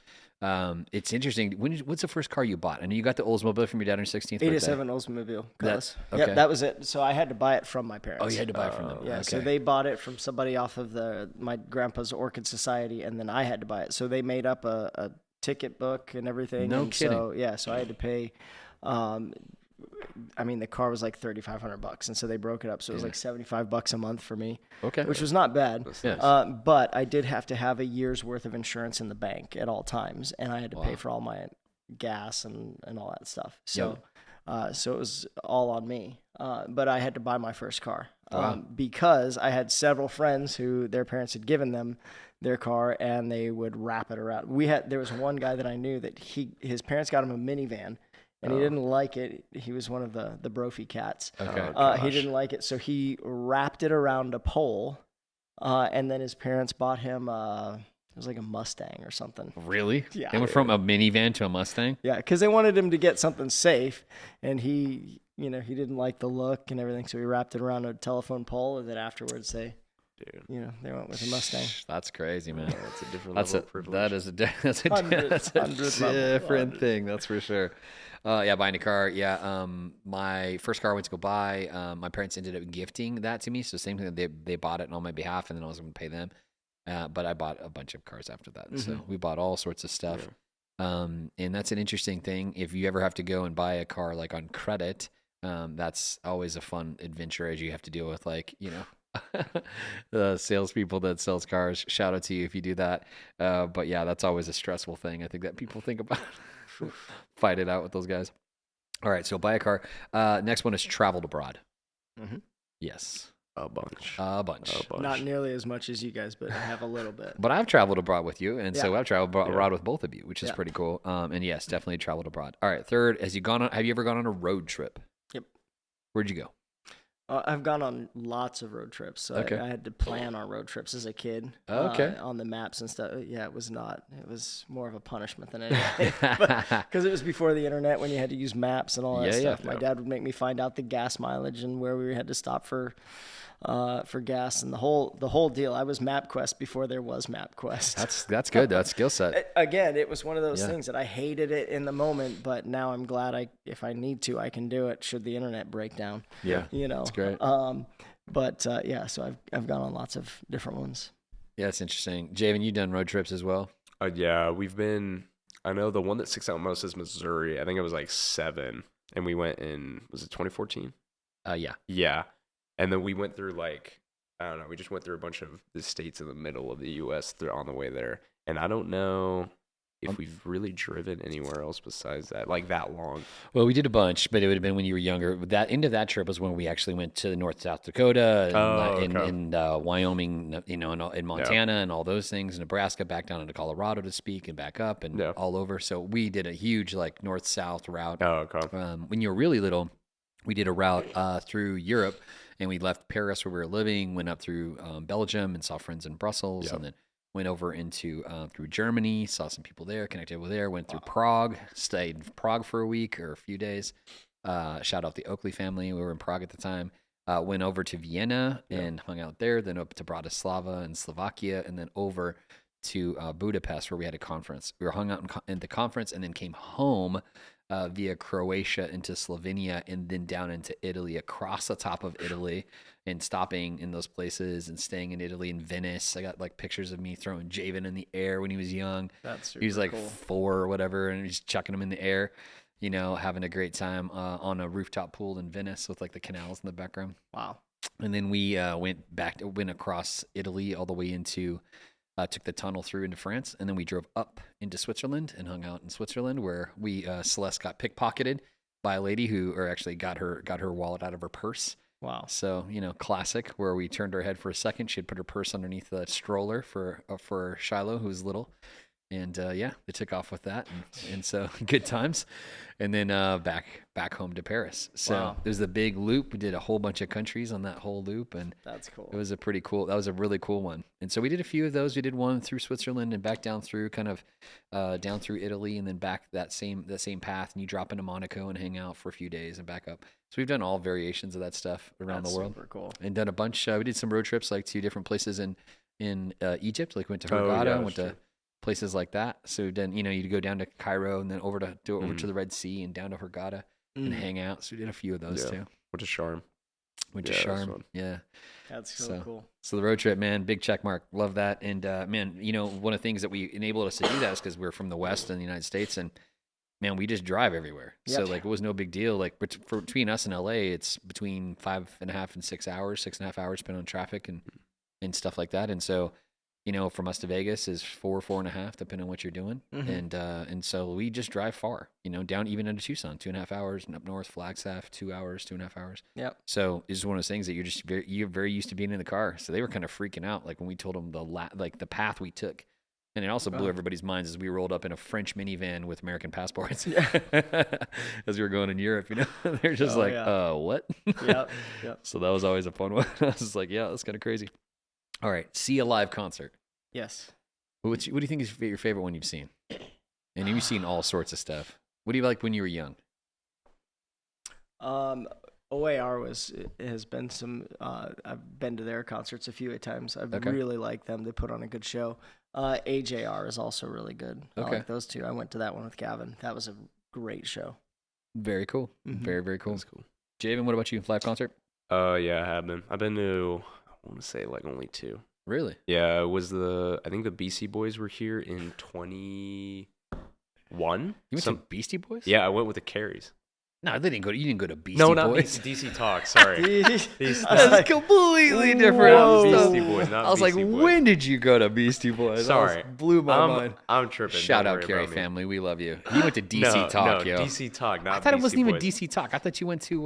It's interesting. What's the first car you bought? I know you got the Oldsmobile from your dad on your 16th birthday. 87 Oldsmobile. Okay. Yep, that was it. So I had to buy it from my parents. Oh, you had to buy it from them. Yeah, okay. So they bought it from somebody off of my grandpa's Orchid Society, and then I had to buy it. So they made up a ticket book and everything. No and kidding. So I had to pay. I mean, the car was like $3,500, and so they broke it up. So it was like $75 a month for me. Okay. Which was not bad. Yes. But I did have to have a year's worth of insurance in the bank at all times, and I had to pay for all my gas and all that stuff. So, so it was all on me. But I had to buy my first car because I had several friends who their parents had given them their car, and they would wrap it around. There was one guy that I knew that his parents got him a minivan. And he didn't like it. He was one of the brophy cats. Okay. He didn't like it, so he wrapped it around a pole. And then his parents bought him it was like a Mustang or something. Really? Yeah. They went from a minivan to a Mustang? Yeah, because they wanted him to get something safe, and he didn't like the look and everything, so he wrapped it around a telephone pole, and then afterwards they went with a Mustang. That's crazy, man. That's a different level of privilege. That's a different thing. That's for sure. Buying a car. Yeah. My first car I went to go buy. My parents ended up gifting that to me. So same thing. They bought it on my behalf, and then I was going to pay them. But I bought a bunch of cars after that. Mm-hmm. So we bought all sorts of stuff. Yeah. And that's an interesting thing. If you ever have to go and buy a car like on credit, that's always a fun adventure as you have to deal with the salespeople that sells cars. Shout out to you if you do that. But yeah, that's always a stressful thing. I think that people think about fight it out with those guys. All right, so buy a car. Next one is traveled abroad. Mm-hmm. Yes. A bunch. Not nearly as much as you guys, but I have a little bit. But I've traveled abroad with you, and so I've traveled abroad with both of you, which is pretty cool. And yes, definitely traveled abroad. All right, third, have you ever gone on a road trip? Yep. Where'd you go? I've gone on lots of road trips. So I had to plan our road trips as a kid. On the maps and stuff. Yeah, it was more of a punishment than anything. Because it was before the internet when you had to use maps and all that stuff. My dad would make me find out the gas mileage and where we had to stop for gas and the whole deal. I was MapQuest before there was MapQuest. That's good. That's skill set. Again, it was one of those things that I hated it in the moment, but now I'm glad if I need to, I can do it should the internet break down. Yeah. That's great. So I've gone on lots of different ones. Yeah, it's interesting. Javan, you done road trips as well? We've been, I know the one that sticks out most is Missouri. I think it was like 7, and we went in, was it 2014? Yeah. Yeah. And then we went through we just went through a bunch of the states in the middle of the U.S. on the way there. And I don't know if we've really driven anywhere else besides that, like that long. Well, we did a bunch, but it would have been when you were younger. That end of that trip was when we actually went to North South Dakota and Wyoming, in Montana and all those things, Nebraska, back down into Colorado to speak and back up and all over. So we did a huge north-south route. Oh, okay. When you were really little, we did a route through Europe. And we left Paris where we were living, went up through Belgium and saw friends in Brussels, and then went over into through Germany, saw some people there, connected with there, went through Prague, stayed in Prague for a week or a few days. Shout out the Oakley family. We were in Prague at the time. Went over to Vienna and hung out there, then up to Bratislava in Slovakia, and then over to Budapest where we had a conference. We were hung out in the conference and then came home via Croatia into Slovenia and then down into Italy, across the top of Italy, and stopping in those places and staying in Italy in Venice. I got pictures of me throwing Javan in the air when he was young. That's super He was cool. 4 or whatever, and he's chucking them in the air, having a great time on a rooftop pool in Venice with the canals in the background. Wow. And then we went across Italy all the way into took the tunnel through into France, and then we drove up into Switzerland and hung out in Switzerland, where Celeste got pickpocketed by a lady who actually got her wallet out of her purse. Wow. So, classic, where we turned her head for a second. She had put her purse underneath the stroller for Shiloh, who was little. And they took off with that, and so good times. And then back home to Paris. So It was a big loop. We did a whole bunch of countries on that whole loop, and that's cool. It was that was a really cool one. And so we did a few of those. We did one through Switzerland and back down through down through Italy, and then back that same path. And you drop into Monaco and hang out for a few days and back up. So we've done all variations of that stuff around the world. Super cool. And done a bunch. We did some road trips to different places in Egypt. Went to Hurghada, went to places like that. So then, you'd go down to Cairo and then over to the Red Sea and down to Hurghada and hang out. So we did a few of those too. Went to Sharm. Yeah. That's so cool. So the road trip, man, big check mark. Love that. And man, one of the things that enabled us to do that is because we're from the West in the United States, and man, we just drive everywhere. Yep. So it was no big deal. Between us and LA, it's between 5.5 and 6 hours, 6.5 hours, depending on traffic and stuff like that. And so, from us to Vegas is 4.5, depending on what you're doing. Mm-hmm. And so we just drive far, down even into Tucson, 2.5 hours, and up north, Flagstaff, 2 hours, 2.5 hours. Yep. So it's just one of those things that you're very used to being in the car. So they were kind of freaking out, when we told them the path we took. And it also blew everybody's minds as we rolled up in a French minivan with American passports as we were going in Europe, They're just what? Yep. So that was always a fun one. I was just that's kind of crazy. All right, see a live concert. Yes. What do you think is your favorite one you've seen? And you've seen all sorts of stuff. What do you like when you were young? OAR has been some. I've been to their concerts a few times. I really like them. They put on a good show. AJR is also really good. I like those two. I went to that one with Gavin. That was a great show. Very cool. Mm-hmm. Very, very cool. That's cool. Javan, what about you? Live concert? Yeah, I have been. I've been to, I want to say only 2. Really? Yeah, it was I think the BC Boys were here in 21. You went to Beastie Boys? Yeah, I went with the Carries. No, they didn't go. You didn't go to Beastie No, not Boys. DC Talk. Sorry. That's completely different. Beastie Boys, not I was like, Beastie Boys. when did you go to Beastie Boys? Sorry. Blew my mind. I'm tripping. Shout Don't out worry Carey about me. family. We love you. You went to DC Talk, yo. DC Talk, not I thought it wasn't even Beastie DC Talk. I thought you went to.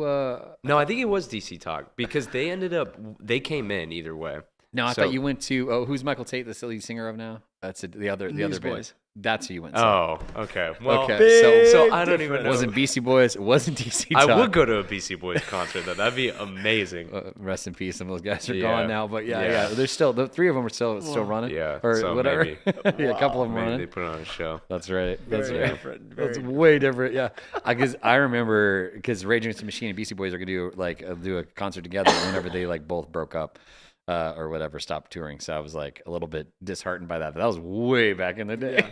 No, I think it was DC Talk because they came in either way. No, I thought you went to. Oh, who's Michael Tate, the lead singer of now? That's the other band. Boys. That's who you went to. Oh, okay. Well, okay. So I don't even know. It wasn't Beastie Boys. It wasn't DC Talk. I would go to a Beastie Boys concert though. That'd be amazing. Rest in peace. Some of those guys are gone now, but yeah. There's still the three of them are still running. Yeah, or so whatever. Maybe. Yeah, a couple of them Maybe running. they put on a show. That's right. That's Very right. different. That's way different. Yeah, because I remember because Rage Against the Machine and Beastie Boys are gonna do a concert together whenever they like both broke up. Or whatever, stopped touring. So I was like a little bit disheartened by that. But that was way back in the day.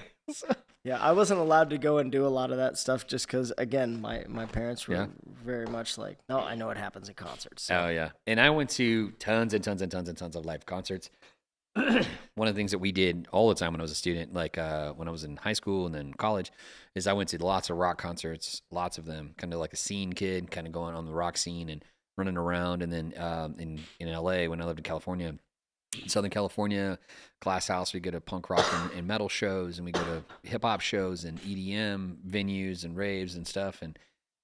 Yeah, I wasn't allowed to go and do a lot of that stuff just because, again, my parents were very much like, no, I know what happens at concerts. So. Oh, yeah. And I went to tons and tons and tons and tons of live concerts. One of the things that we did all the time when I was a student, like when I was in high school and then college, is I went to lots of rock concerts, lots of them, kind of like a scene kid, kind of going on the rock scene and running around. And then in LA, when I lived in California, Southern California, Glass House, we go to punk rock and metal shows, and we go to hip hop shows and EDM venues and raves and stuff, and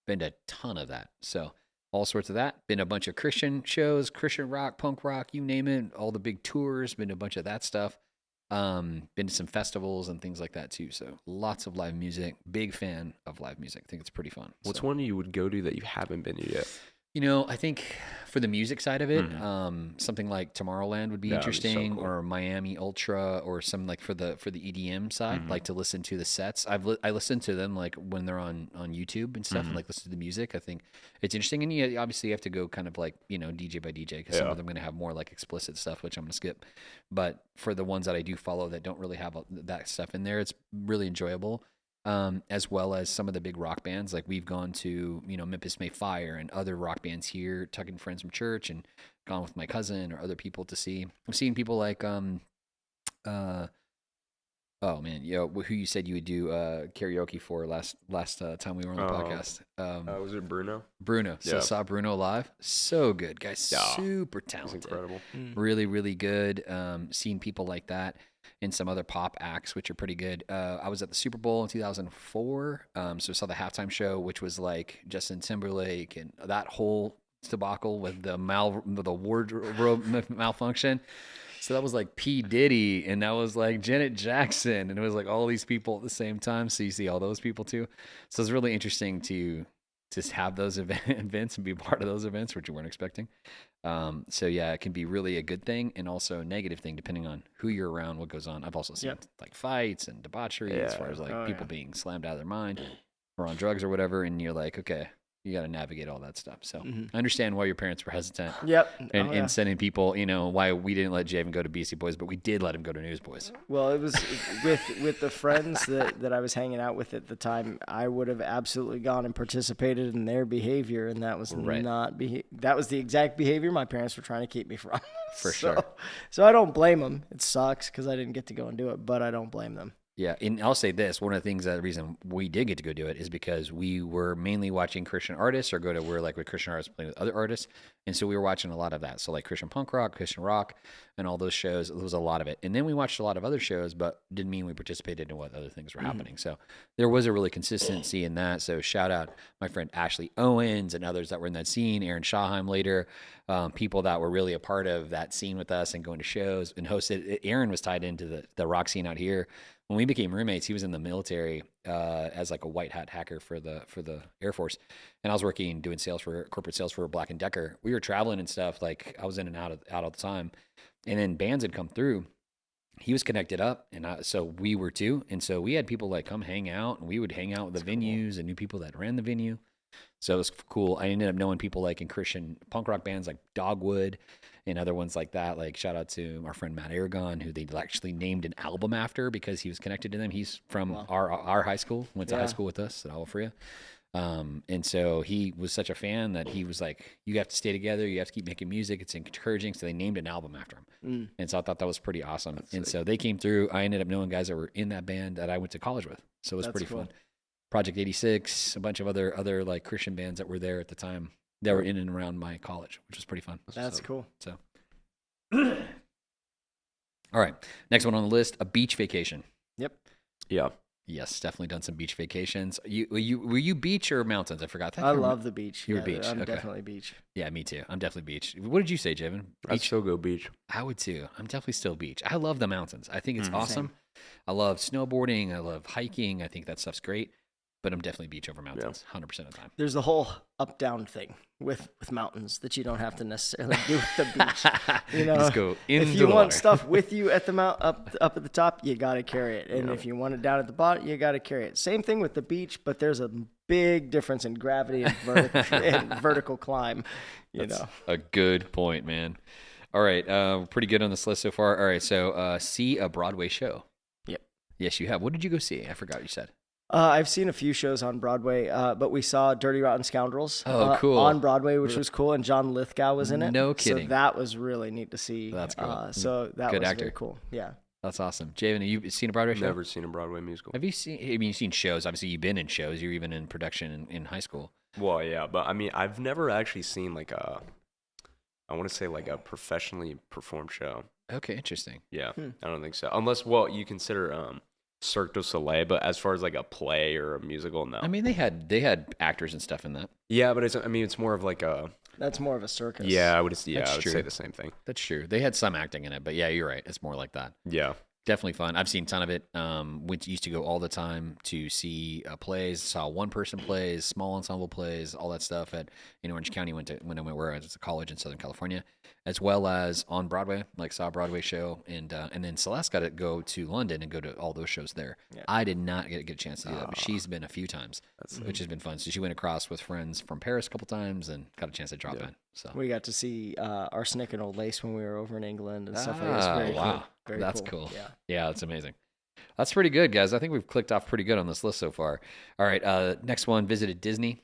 been to a ton of that. So all sorts of that. Been to a bunch of Christian shows, Christian rock, punk rock, you name it. All the big tours. Been to a bunch of that stuff. Been to some festivals and things like that too. So lots of live music. Big fan of live music. I think it's pretty fun. What's one you would go to that you haven't been to yet? You know, I think for the music side of it, something like Tomorrowland would be interesting, be so cool. or Miami Ultra, or some like for the EDM side, like to listen to the sets. I listen to them like when they're on YouTube and stuff, and like listen to the music. I think it's interesting, and you obviously have to go kind of like DJ by DJ because some of them are going to have more like explicit stuff, which I'm going to skip. But for the ones that I do follow that don't really have that stuff in there, it's really enjoyable. As well as some of the big rock bands. Like we've gone to, Memphis May Fire and other rock bands here, tucking friends from church, and gone with my cousin or other people to see. I've seen people like, oh man, who you said you would do karaoke for last time we were on the podcast. Was it Bruno? Bruno. So I saw Bruno live. So good, guys. Super talented. Incredible. Really, really good. Seeing people like that. And some other pop acts, which are pretty good. I was at the Super Bowl in 2004, so I saw the halftime show, which was like Justin Timberlake and that whole debacle with the wardrobe malfunction. So that was like P. Diddy, and that was like Janet Jackson, and it was like all these people at the same time. So you see all those people too. So it's really interesting to just have those events and be part of those events, which you weren't expecting. So yeah, it can be really a good thing and also a negative thing depending on who you're around, what goes on. I've also seen like fights and debauchery as far as like people being slammed out of their mind or on drugs or whatever. And you're like, okay, you got to navigate all that stuff. So I understand why your parents were hesitant. And sending people, why we didn't let Javen go to Beastie Boys, but we did let him go to Newsboys. Well, it was with the friends that I was hanging out with at the time. I would have absolutely gone and participated in their behavior, and that was that was the exact behavior my parents were trying to keep me from. For sure. So I don't blame them. It sucks because I didn't get to go and do it, but I don't blame them. Yeah, and I'll say this, one of the things, the reason we did get to go do it is because we were mainly watching Christian artists we're like with Christian artists playing with other artists, and so we were watching a lot of that. So like Christian punk rock, Christian rock, and all those shows, there was a lot of it. And then we watched a lot of other shows, but didn't mean we participated in what other things were happening. So there was a really consistency in that. So shout out my friend Ashley Owens and others that were in that scene, Aaron Shahheim later, people that were really a part of that scene with us and going to shows and hosted. Aaron was tied into the rock scene out here. When we became roommates, he was in the military as like a white hat hacker for the Air Force, and I was working doing corporate sales for Black & Decker. We were traveling and stuff. Like I was in and out all the time, and then bands had come through. He was connected up, and so we were too. And so we had people like come hang out, and we would hang out with the venues and knew people that ran the venue. So it was cool. I ended up knowing people like in Christian punk rock bands like Dogwood and other ones like that. Like shout out to our friend Matt Aragon, who they actually named an album after because he was connected to them. He's from our high school, went to high school with us at Alfrea. And so he was such a fan that he was like, you have to stay together. You have to keep making music. It's encouraging. So they named an album after him. And so I thought that was pretty awesome. That's sick. So they came through. I ended up knowing guys that were in that band that I went to college with. So it was pretty fun. Project 86, a bunch of other like Christian bands that were there at the time. That were in and around my college, which was pretty fun. That's cool. So, all right, next one on the list: a beach vacation. Yep. Yeah. Yes, definitely done some beach vacations. Were you beach or mountains? I forgot that. I love the beach. You were beach. I'm Okay. definitely beach. Yeah, me too. I'm definitely beach. What did you say, Javen? I'd still go beach. I would too. I'm definitely still beach. I love the mountains. I think it's awesome. Same. I love snowboarding. I love hiking. I think that stuff's great. But I'm definitely beach over mountains, 100% of the time. There's the whole up-down thing with mountains that you don't have to necessarily do with the beach. You know, Just go into if you the want water. stuff with you at the up at the top, you got to carry it. And if you want it down at the bottom, you got to carry it. Same thing with the beach, but there's a big difference in gravity and, and vertical climb. That's a good point, man. All right, pretty good on this list so far. All right, so see a Broadway show. Yep. Yes, you have. What did you go see? I forgot you said. I've seen a few shows on Broadway, but we saw Dirty Rotten Scoundrels cool. on Broadway, which was cool, and John Lithgow was in it. No kidding. So that was really neat to see. That's cool. So that Good was actor. very cool. Yeah. That's awesome. Javen, have you seen a Broadway show? Never seen a Broadway musical. Have you seen? I mean, you've seen shows. Obviously, you've been in shows. You're even in production in high school. Well, yeah, but I mean, I've never actually seen like I want to say like a professionally performed show. Okay, interesting. Yeah, I don't think so. Unless, well, you consider Cirque du Soleil, but as far as like a play or a musical, no. I mean, they had actors and stuff in that. Yeah, but it's more of like a. That's more of a circus. Yeah, I would true. say the same thing. That's true. They had some acting in it, but yeah, you're right. It's more like that. Yeah. Definitely fun. I've seen a ton of it. Used to go all the time to see plays. Saw one-person plays, small ensemble plays, all that stuff at in Orange County. Went where I was at college in Southern California, as well as on Broadway. Like saw a Broadway show, and then Celeste got to go to London and go to all those shows there. Yeah. I did not get a chance to do that, but she's been a few times, which has been fun. So she went across with friends from Paris a couple times and got a chance to drop in. So we got to see Arsenic and Old Lace when we were over in England and stuff like that. Very wow. Cool. Very That's cool. Yeah, that's amazing. That's pretty good, guys. I think we've clicked off pretty good on this list so far. All right, next one, visited Disney.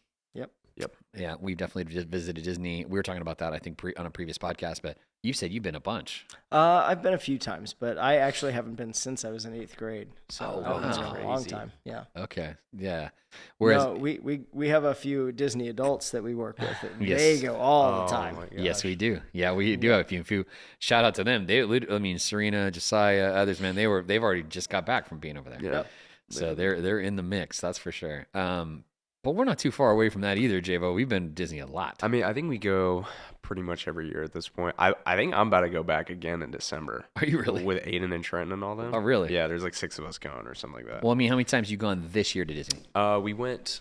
Yep. Yeah, we definitely just visited Disney. We were talking about that, I think, on a previous podcast, but you said you've been a bunch. I've been a few times, but I actually haven't been since I was in 8th grade. So that's been a long time. Yeah. Okay. Yeah. Whereas we have a few Disney adults that we work with. And Yes. They go all the time. Yes, we do. Yeah, we do have a few. Shout out to them. Serena, Josiah, others, man, they've already just got back from being over there. Yeah. So they're in the mix, that's for sure. But we're not too far away from that either, Javo. We've been to Disney a lot. I mean, I think we go pretty much every year at this point. I think I'm about to go back again in December. Are you really? With Aiden and Trenton and all them. Oh, really? Yeah, there's like 6 of us going or something like that. Well, I mean, how many times have you gone this year to Disney? We went.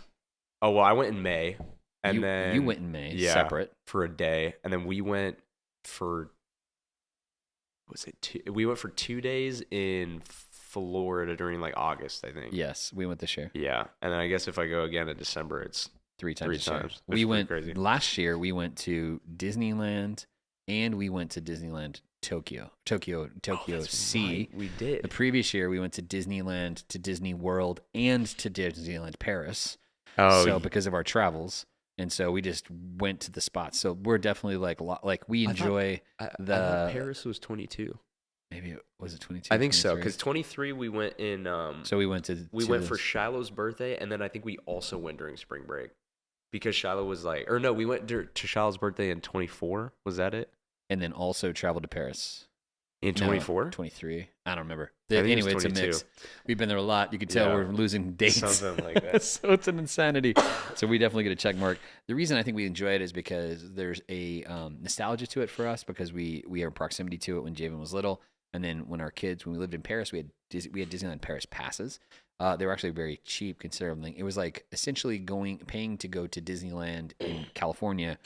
Oh well, I went in May, and then you went in May, separate for a day, and then we went for. We went for 2 days in Florida during like August, I think. Yes, we went this year. Yeah, and then I guess if I go again in December, it's 3 times. 3 times. We went crazy. Last year. We went to Disneyland, and we went to Disneyland Tokyo Sea. Right. We did. The previous year, we went to Disneyland, to Disney World, and to Disneyland Paris. Oh, so because of our travels, and so we just went to the spots. So we're definitely like we enjoy I thought Paris was 22. Maybe was it 22? I think so, 23? because 23 we went in. So we went went for Shiloh's birthday, and then I think we also went during spring break, because Shiloh was like, or no, we went to Shiloh's birthday in 24. Was that it? And then also traveled to Paris In 24? 23. I don't remember. I think it Anyway, was it's a 22. mix. We've been there a lot. You can tell Yeah. we're losing dates. Something like that. So it's an insanity. So we definitely get a check mark. The reason I think we enjoy it is because there's a nostalgia to it for us, because we are in proximity to it when Javen was little. And then when we lived in Paris, we had Disneyland Paris passes. They were actually very cheap considering. It was like essentially paying to go to Disneyland in California,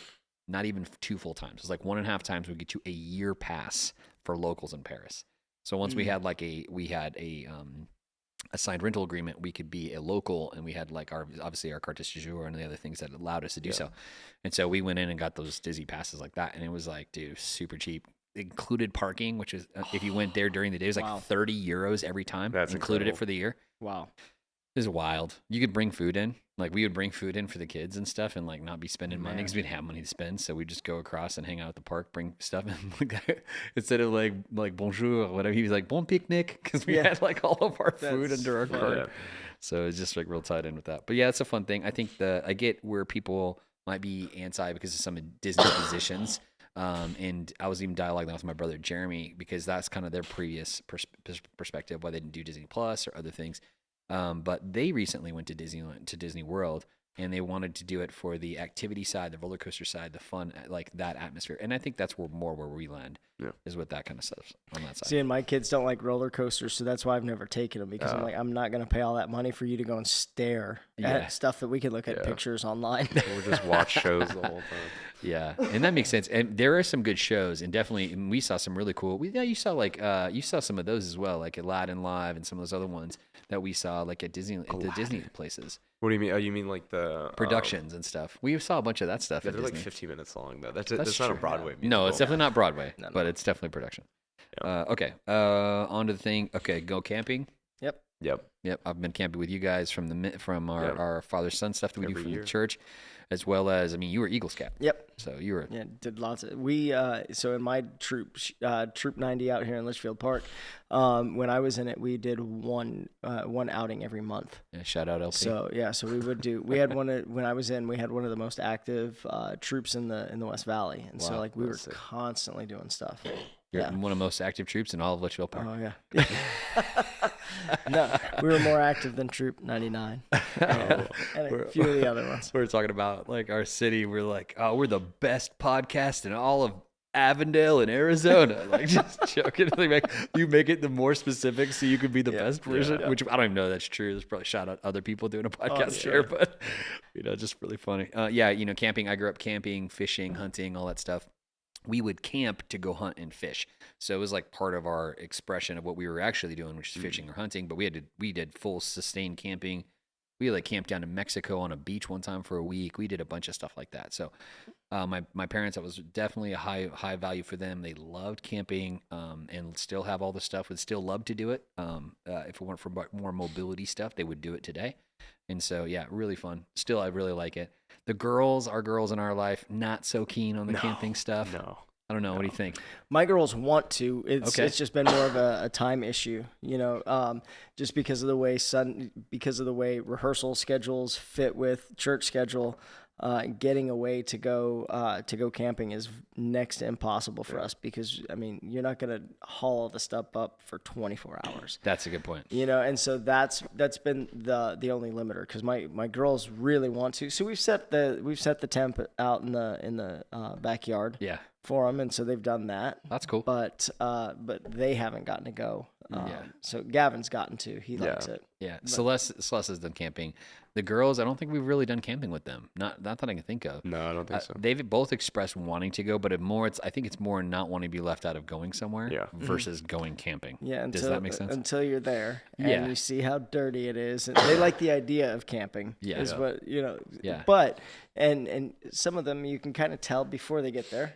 not even 2 full times. It was like 1.5 times would get you a year pass for locals in Paris. So once we had a signed rental agreement, we could be a local, and we had like our carte de séjour and the other things that allowed us to do so. And so we went in and got those Disney passes like that, and it was like, dude, super cheap. Included parking, which is if you went there during the day, it was like €30 every time. That's included incredible. it for the year. Wow. is wild. You could bring food in. Like we would bring food in for the kids and stuff, and like not be spending money because we didn't have money to spend. So we just go across and hang out at the park, bring stuff in. Instead of like bonjour or whatever, he was like bon picnic because we had like all of our food under our cart. Yeah. So it's just like real tied in with that. But yeah, it's a fun thing. I think I get where people might be anti because of some Disney positions. And I was even dialoguing with my brother Jeremy because that's kind of their previous perspective why they didn't do Disney Plus or other things. But they recently went to Disney World, and they wanted to do it for the activity side, the roller coaster side, the fun, like that atmosphere. And I think that's where we land, is with that kind of stuff on that side. See, and my kids don't like roller coasters, so that's why I've never taken them because I'm like, I'm not going to pay all that money for you to go and stare at stuff that we could look at pictures online. Or just watch shows the whole time. Yeah, and that makes sense. And there are some good shows, and definitely we saw some really cool. You saw some of those as well, like Aladdin Live and some of those other ones that we saw, like at Disney, at the Disney places. What do you mean? Oh, you mean like the productions and stuff? We saw a bunch of that stuff. Yeah, they're like 15 minutes long though. That's not a Broadway musical. No, it's definitely not Broadway, but it's definitely production. Yeah. Okay, on to the thing. Okay, go camping. Yep. I've been camping with you guys from our father-son stuff that we do from the church, as well as you were Eagle Scout. Yep. So you were did lots of so in my troop 90 out here in Litchfield Park, when I was in it, we did one outing every month. Yeah, shout out LP. So we would do. We had when I was in, we had one of the most active troops in the West Valley, and so like we were constantly doing stuff. You're one of the most active troops in all of Litchfield Park. Oh yeah. No, we were more active than Troop 99 and a few of the other ones. We were talking about like our city. We're like, oh, we're the best podcast in all of Avondale in Arizona. Like just joking. You make it the more specific so you could be the best version, which I don't even know that's true. There's probably shout out other people doing a podcast here, but just really funny. Camping. I grew up camping, fishing, hunting, all that stuff. We would camp to go hunt and fish. So it was like part of our expression of what we were actually doing, which is fishing or hunting. But we did full sustained camping. We like camped down in Mexico on a beach one time for a week. We did a bunch of stuff like that. So my parents, that was definitely a high value for them. They loved camping and still have all the stuff. Would still love to do it. If it weren't for more mobility stuff, they would do it today. And so, yeah, really fun. Still, I really like it. The girls, our girls in our life, not so keen on the camping stuff. No. I don't know. What do you think? My girls want to. It's just been more of a time issue, just because of the way rehearsal schedules fit with church schedule. Getting away to go camping is next to impossible for us because you're not gonna haul all the stuff up for 24 hours. That's a good point. And so that's been the only limiter because my girls really want to. So we've set the tent out in the backyard. Yeah. For them, and so they've done that. That's cool. But they haven't gotten to go. So Gavin's gotten to. He likes it. Yeah. Celeste has done camping. The girls, I don't think we've really done camping with them. Not that I can think of. No, I don't think so. They've both expressed wanting to go, but I think it's more not wanting to be left out of going somewhere versus going camping. Yeah. Does that make sense? Until you're there and you see how dirty it is. And they like the idea of camping. Yeah. Yeah. But and some of them you can kind of tell before they get there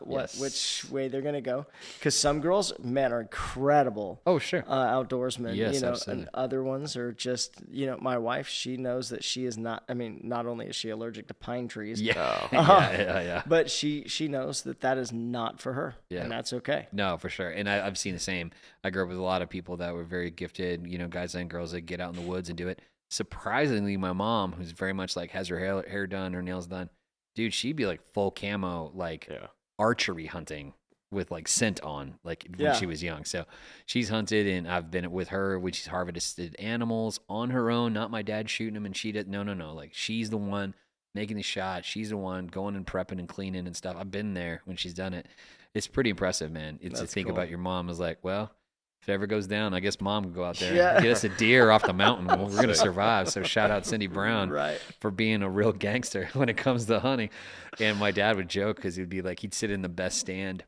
which way they're gonna go. Because some girls, man, are incredible. Oh, sure. Outdoorsmen. Yes, absolutely. And other ones are just my wife. She knows that she is not. Not only is she allergic to pine trees. Yeah. But she knows that is not for her. Yeah. And that's okay. No, for sure. And I've seen the same. I grew up with a lot of people that were very gifted. Guys and girls that get out in the woods and do it. Surprisingly, my mom, who's very much like has her hair done, her nails done, dude, she'd be like full camo, archery hunting with like scent on, like when she was young. So she's hunted, and I've been with her when she's harvested animals on her own, not my dad shooting them, and she did no. Like she's the one making the shot. She's the one going and prepping and cleaning and stuff. I've been there when she's done it. It's pretty impressive, man. It's to think about your mom is like, well, if it ever goes down, I guess mom can go out there and get us a deer off the mountain. We're going to survive. So shout out Cindy Brown for being a real gangster when it comes to hunting. And my dad would joke because he'd sit in the best stand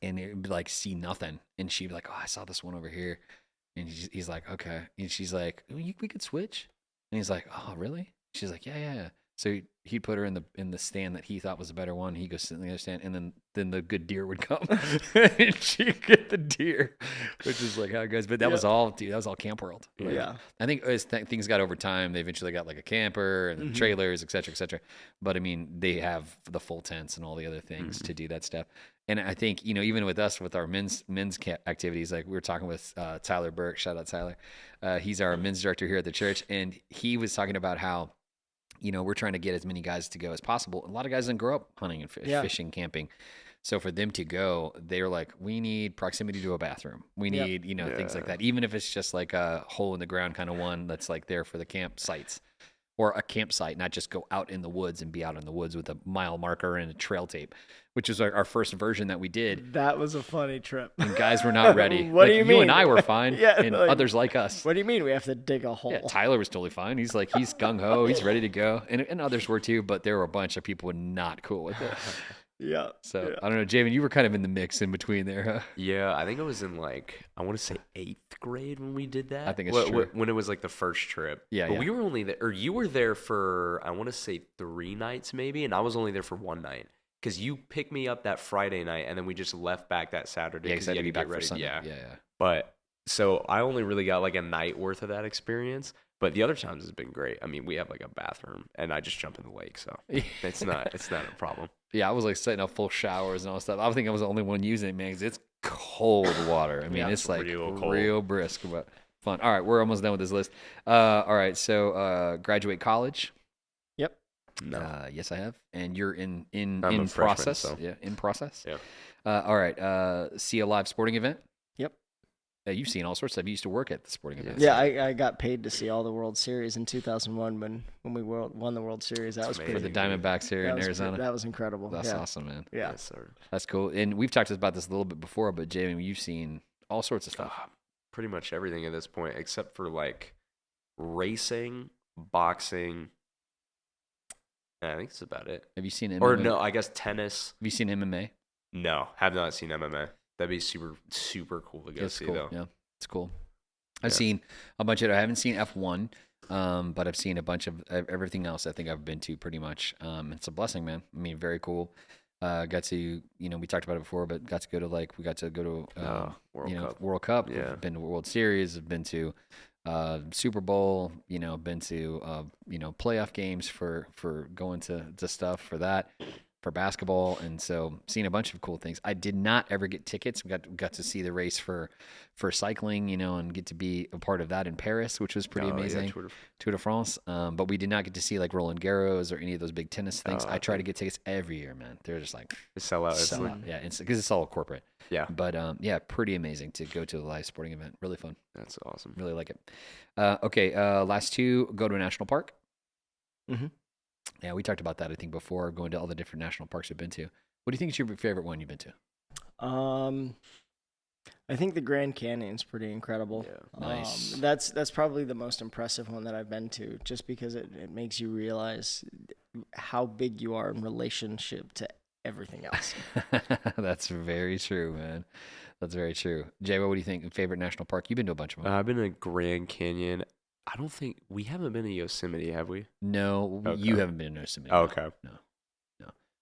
and it would be like, see nothing. And she'd be like, oh, I saw this one over here. And he's like, okay. And she's like, we could switch. And he's like, oh, really? She's like, yeah. So he'd put her in the stand that he thought was a better one. He'd go sit in the other stand, and then the good deer would come, and she'd get the deer, which is like how it goes. But that was all, dude. That was all Camp World. Like, Yeah. I think as things got over time, they eventually got like a camper and trailers, et cetera, et cetera. But I mean, they have the full tents and all the other things to do that stuff. And I think, even with us, with our men's activities, like we were talking with Tyler Burke, shout out Tyler. He's our men's director here at the church, and he was talking about how, we're trying to get as many guys to go as possible. A lot of guys didn't grow up hunting and fishing, camping. So for them to go, they're like, we need proximity to a bathroom. We need, things like that. Even if it's just like a hole in the ground kind of one that's like there for the campsites, or a campsite, not just go out in the woods and be out in the woods with a mile marker and a trail tape, which is our first version that we did. That was a funny trip. And guys were not ready. What do you mean? You and I were fine, and like, others like us. What do you mean we have to dig a hole? Yeah, Tyler was totally fine. He's gung-ho. He's ready to go. And others were too, but there were a bunch of people not cool with it. Yeah. So, I don't know, Javen, you were kind of in the mix in between there, huh? Yeah, I think I was in I want to say 8th grade when we did that. I think it's true. When it was like the first trip. Yeah, but we were only there, or you were there for, I want to say 3 nights maybe, and I was only there for 1 night. Because you picked me up that Friday night, and then we just left back that Saturday. Yeah, because I had to be back ready. for Sunday. Yeah. Yeah. But, so I only really got like a night worth of that experience. But the other times has been great. I mean, we have like a bathroom, and I just jump in the lake, so it's not a problem. Yeah, I was like setting up full showers and all that stuff. I think I was the only one using it, man, because it's cold water. I mean, it's like real brisk, but fun. All right, we're almost done with this list. All right, so graduate college. Yep. No. Yes, I have, and you're in I'm process. Freshman, so. Yeah, in process. Yeah. All right. See a live sporting event. Yep. You've seen all sorts of stuff. You used to work at the sporting events. Yeah, I got paid to see all the World Series in 2001 when we won the World Series. That was for pretty the Diamondbacks here in Arizona. That was incredible. That's awesome, man. Yeah. Yes, sir. That's cool. And we've talked about this a little bit before, but Jamie, you've seen all sorts of stuff. Pretty much everything at this point, except for like racing, boxing. I think that's about it. Have you seen MMA? Or no, I guess tennis. Have you seen MMA? No, have not seen MMA. That'd be super, super cool to go see, cool. though. Yeah, it's cool. I've seen a bunch of it. I haven't seen F1, but I've seen a bunch of everything else I think I've been to pretty much. It's a blessing, man. I mean, very cool. Got to, we talked about it before, but got to go to World Cup. Yeah. I've been to World Series. I've been to Super Bowl, been to, playoff games for going to stuff for that, for basketball. And so seen a bunch of cool things. I did not ever get tickets. We got to see the race for cycling, and get to be a part of that in Paris, which was pretty amazing. Yeah, Tour de France. But we did not get to see like Roland Garros or any of those big tennis things. I try to get tickets every year, man. They're just like sell out. Yeah, because it's all corporate. Yeah. But pretty amazing to go to a live sporting event. Really fun. That's awesome. Really like it. Okay, last two, go to a national park. Mm-hmm. Yeah, we talked about that, I think, before, going to all the different national parks we've been to. What do you think is your favorite one you've been to? I think the Grand Canyon's pretty incredible. Yeah. Nice. That's probably the most impressive one that I've been to, just because it makes you realize how big you are in relationship to everything else. That's very true, man. That's very true. Jay, what do you think? Favorite national park? You've been to a bunch of them. I've been to Grand Canyon. I don't think we haven't been to Yosemite, have we? No, Okay. You haven't been to Yosemite. Oh, okay. No.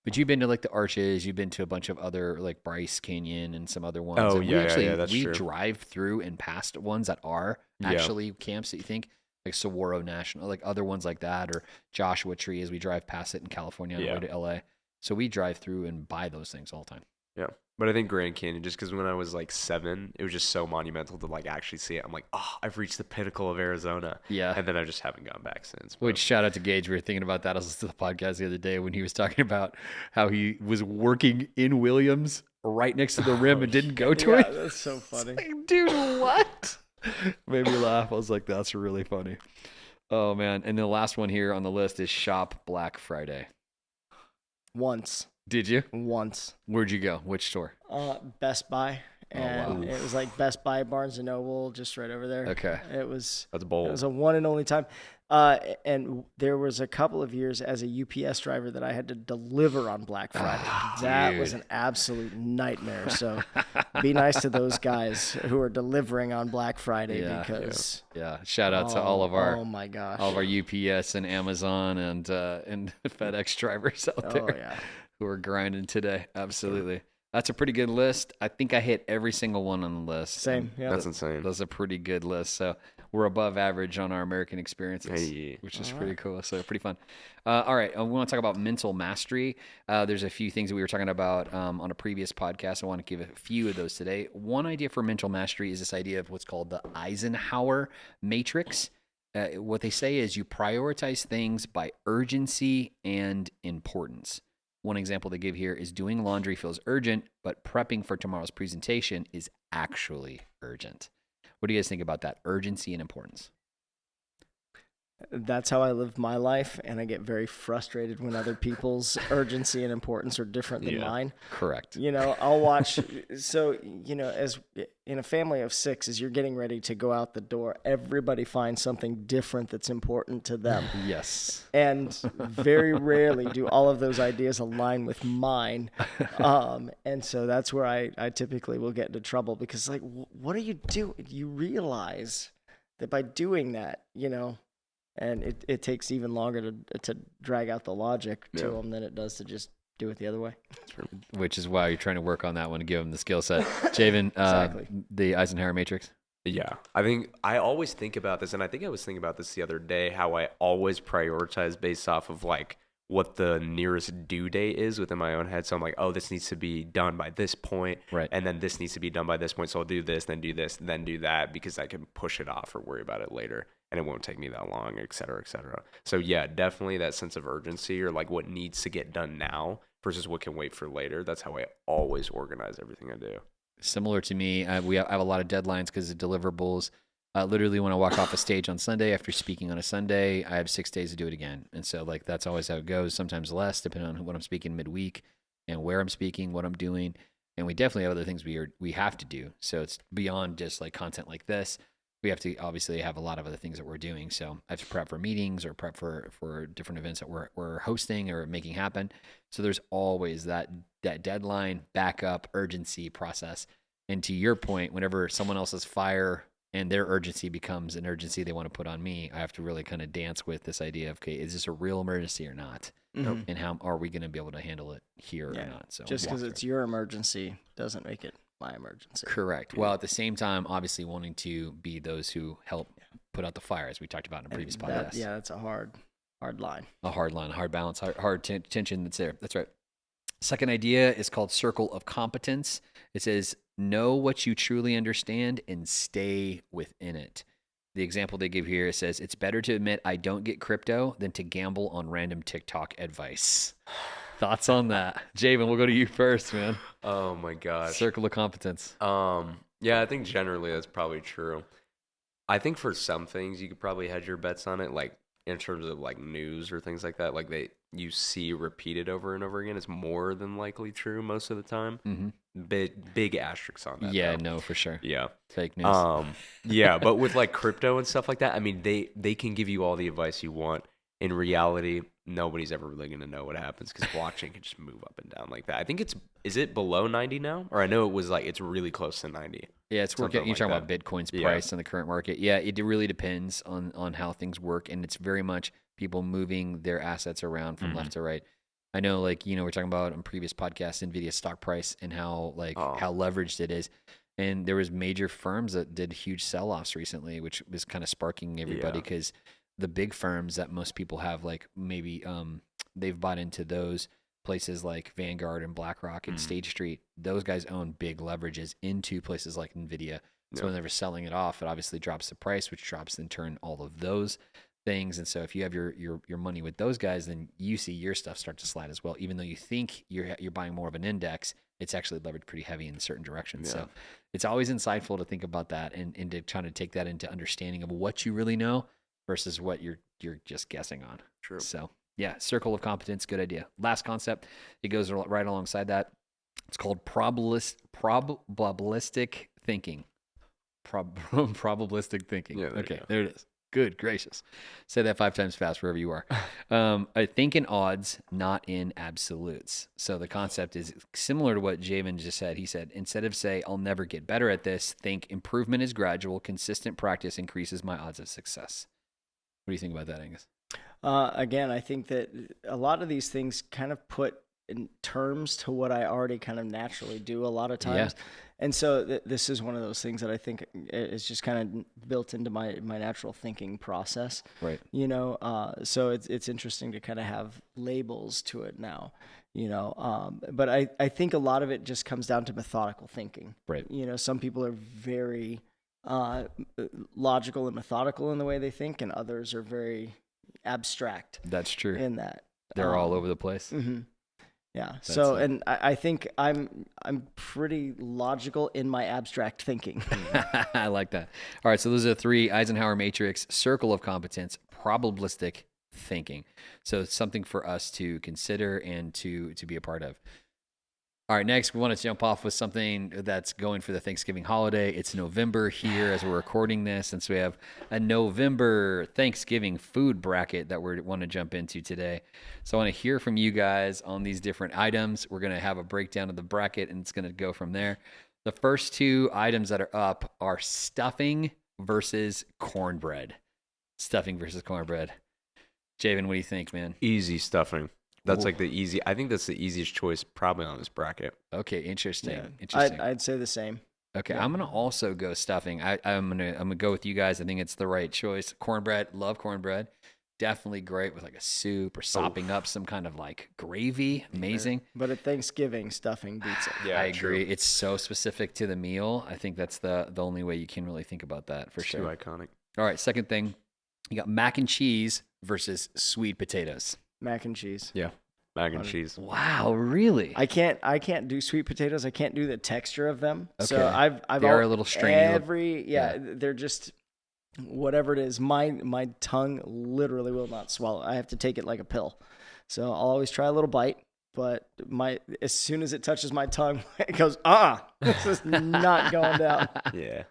But you've been to like the Arches. You've been to a bunch of other like Bryce Canyon and some other ones. Oh, and yeah, that's we true. drive through and past ones that are actually camps that you think, like Saguaro National, like other ones like that, or Joshua Tree as we drive past it in California on the way to LA. So we drive through and buy those things all the time. Yeah. But I think Grand Canyon, just because when I was like 7, it was just so monumental to like actually see it. I'm like, I've reached the pinnacle of Arizona. Yeah. And then I just haven't gone back since. Which, shout out to Gage. We were thinking about that. I was listening to the podcast the other day when he was talking about how he was working in Williams right next to the rim and didn't go to it. That's so funny. Like, dude, what? Made me laugh. I was like, that's really funny. Oh, man. And the last one here on the list is Shop Black Friday. Once. Did you? Once. Where'd you go? Which store? Best Buy and it was like Best Buy, Barnes and Noble, just right over there. Okay. That's bold. It was a one and only time. And there was a couple of years as a UPS driver that I had to deliver on Black Friday. That was an absolute nightmare. So be nice to those guys who are delivering on Black Friday because shout out to all of our oh my gosh, all of our UPS and Amazon and FedEx drivers out there who are grinding today. Absolutely. That's a pretty good list. I think I hit every single one on the list. Same. Yeah. That's insane. That's a pretty good list. So we're above average on our American experiences, which is pretty cool. So pretty fun. All right. We want to talk about mental mastery. There's a few things that we were talking about on a previous podcast. I want to give a few of those today. One idea for mental mastery is this idea of what's called the Eisenhower matrix. What they say is you prioritize things by urgency and importance. One example they give here is doing laundry feels urgent, but prepping for tomorrow's presentation is actually urgent. What do you guys think about that? Urgency and importance. That's how I live my life, and I get very frustrated when other people's urgency and importance are different than mine. Correct. I'll watch. So, as in a family of 6, as you're getting ready to go out the door, everybody finds something different that's important to them. Yes. And very rarely do all of those ideas align with mine. And so that's where I typically will get into trouble because, like, what are you doing? You realize that by doing that, and it takes even longer to drag out the logic to them than it does to just do it the other way. Which is why you're trying to work on that one and give them the skill set. Javen, exactly. The Eisenhower matrix. Yeah, I think I always think about this, and I think I was thinking about this the other day, how I always prioritize based off of like what the nearest due date is within my own head. So I'm like, oh, this needs to be done by this point, right? And then this needs to be done by this point. So I'll do this, then do this, then do that because I can push it off or worry about it later. And it won't take me that long, et cetera, et cetera. So yeah, definitely that sense of urgency or like what needs to get done now versus what can wait for later. That's how I always organize everything I do. Similar to me, I have a lot of deadlines because of deliverables. Literally when I walk off a stage on Sunday after speaking on a Sunday, I have 6 days to do it again. And so like that's always how it goes, sometimes less depending on what I'm speaking midweek and where I'm speaking, what I'm doing. And we definitely have other things we have to do. So it's beyond just like content like this. We have to obviously have a lot of other things that we're doing. So I have to prep for meetings or prep for different events that we're hosting or making happen. So there's always that deadline, backup, urgency process. And to your point, whenever someone else's fire and their urgency becomes an urgency they want to put on me, I have to really kind of dance with this idea of, okay, is this a real emergency or not? Mm-hmm. And how are we going to be able to handle it here or not? So just because it's your emergency doesn't make it my emergency. Correct. Yeah. Well, at the same time, obviously wanting to be those who help put out the fire, as we talked about in a previous podcast. That's a hard line. A hard line, a hard balance, hard tension that's there. That's right. Second idea is called circle of competence. It says, know what you truly understand and stay within it. The example they give here, it says, it's better to admit I don't get crypto than to gamble on random TikTok advice. Thoughts on that? Javen, we'll go to you first, man. Oh my gosh. Circle of competence. Yeah, I think generally that's probably true. I think for some things you could probably hedge your bets on it, like in terms of like news or things like that, like you see repeated over and over again. It's more than likely true most of the time. Mm-hmm. Big asterisks on that. Yeah, though. No, for sure. Yeah. Fake news. Yeah, but with like crypto and stuff like that, I mean, they can give you all the advice you want. In reality, nobody's ever really going to know what happens because blockchain can just move up and down like that. I think is it below 90 now? Or I know it was like, it's really close to 90. Yeah, it's working. You're talking about Bitcoin's price in the current market. Yeah, it really depends on how things work. And it's very much people moving their assets around from left to right. I know, like, we're talking about on previous podcasts, NVIDIA stock price and how leveraged it is. And there was major firms that did huge sell-offs recently, which was kind of sparking everybody because the big firms that most people have, like maybe they've bought into those places like Vanguard and BlackRock and State Street. Those guys own big leverages into places like NVIDIA. So when they're selling it off, it obviously drops the price, which drops in turn all of those things. And so if you have your money with those guys, then you see your stuff start to slide as well. Even though you think you're buying more of an index, it's actually leveraged pretty heavy in certain directions. So it's always insightful to think about that and to try to take that into understanding of what you really know versus what you're just guessing on. True. So yeah, circle of competence, good idea. Last concept, it goes right alongside that. It's called probabilistic thinking. Probabilistic thinking. Yeah, okay, there it is. Good gracious. Say that 5 times fast wherever you are. I think in odds, not in absolutes. So the concept is similar to what Javan just said. He said, instead of say, I'll never get better at this, think improvement is gradual. Consistent practice increases my odds of success. What do you think about that, Angus? Again, I think that a lot of these things kind of put in terms to what I already kind of naturally do a lot of times. Yeah. And so this is one of those things that I think is just kind of built into my natural thinking process. Right. You know, so it's interesting to kind of have labels to it now, you know, but I think a lot of it just comes down to methodical thinking. Right. You know, some people are very logical and methodical in the way they think, and others are very abstract. That's true. In that. They're all over the place. Mm-hmm. Yeah. So, and I think I'm pretty logical in my abstract thinking. I like that. All right. So those are the 3: Eisenhower matrix, circle of competence, probabilistic thinking. So it's something for us to consider and to be a part of. All right, next we want to jump off with something that's going for the Thanksgiving holiday. It's November here as we're recording this, and so we have a November Thanksgiving food bracket that we want to jump into today. So I want to hear from you guys on these different items. We're going to have a breakdown of the bracket, and it's going to go from there. The first 2 items that are up are stuffing versus cornbread. Stuffing versus cornbread. Javan, what do you think, man? Easy stuffing. That's like I think that's the easiest choice probably on this bracket. Okay, interesting. Yeah. Interesting. I'd say the same. Okay, yeah. I'm gonna also go stuffing. I'm gonna go with you guys. I think it's the right choice. Cornbread, love cornbread. Definitely great with like a soup or sopping up some kind of like gravy. Amazing. But at Thanksgiving, stuffing beats it. Yeah, I agree. It's so specific to the meal. I think that's the only way you can really think about that for sure. Too iconic. All right, second thing, you got mac and cheese versus sweet potatoes. Mac and cheese. Yeah. Mac and cheese. Wow, really? I can't do sweet potatoes. I can't do the texture of them. Okay. So I've they are a little stringy. They're just whatever it is. My tongue literally will not swallow. I have to take it like a pill. So I'll always try a little bite, but as soon as it touches my tongue, it goes, this is not going down. Yeah.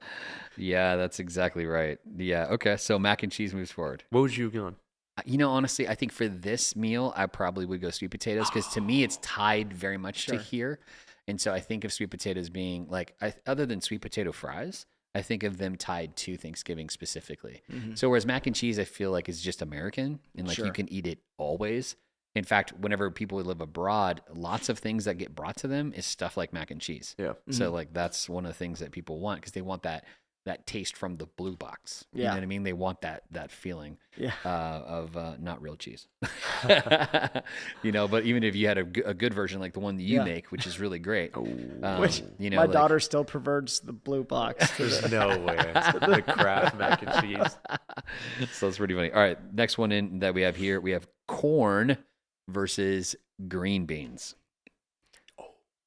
Yeah, that's exactly right. Yeah. Okay. So mac and cheese moves forward. What would you go on? You know, honestly, I think for this meal, I probably would go sweet potatoes because to me, it's tied very much to here. And so I think of sweet potatoes being like, other than sweet potato fries, I think of them tied to Thanksgiving specifically. Mm-hmm. So whereas mac and cheese, I feel like is just American and like you can eat it always. In fact, whenever people live abroad, lots of things that get brought to them is stuff like mac and cheese. Yeah. Mm-hmm. So like that's one of the things that people want because they want that taste from the blue box. You know what I mean? They want that feeling of not real cheese. You know, but even if you had a good version like the one that you make, which is really great. Which, you know, my daughter still prefers the blue box. There's no way. The Kraft mac and cheese. So it's pretty funny. All right, next one in that we have here, we have corn versus green beans.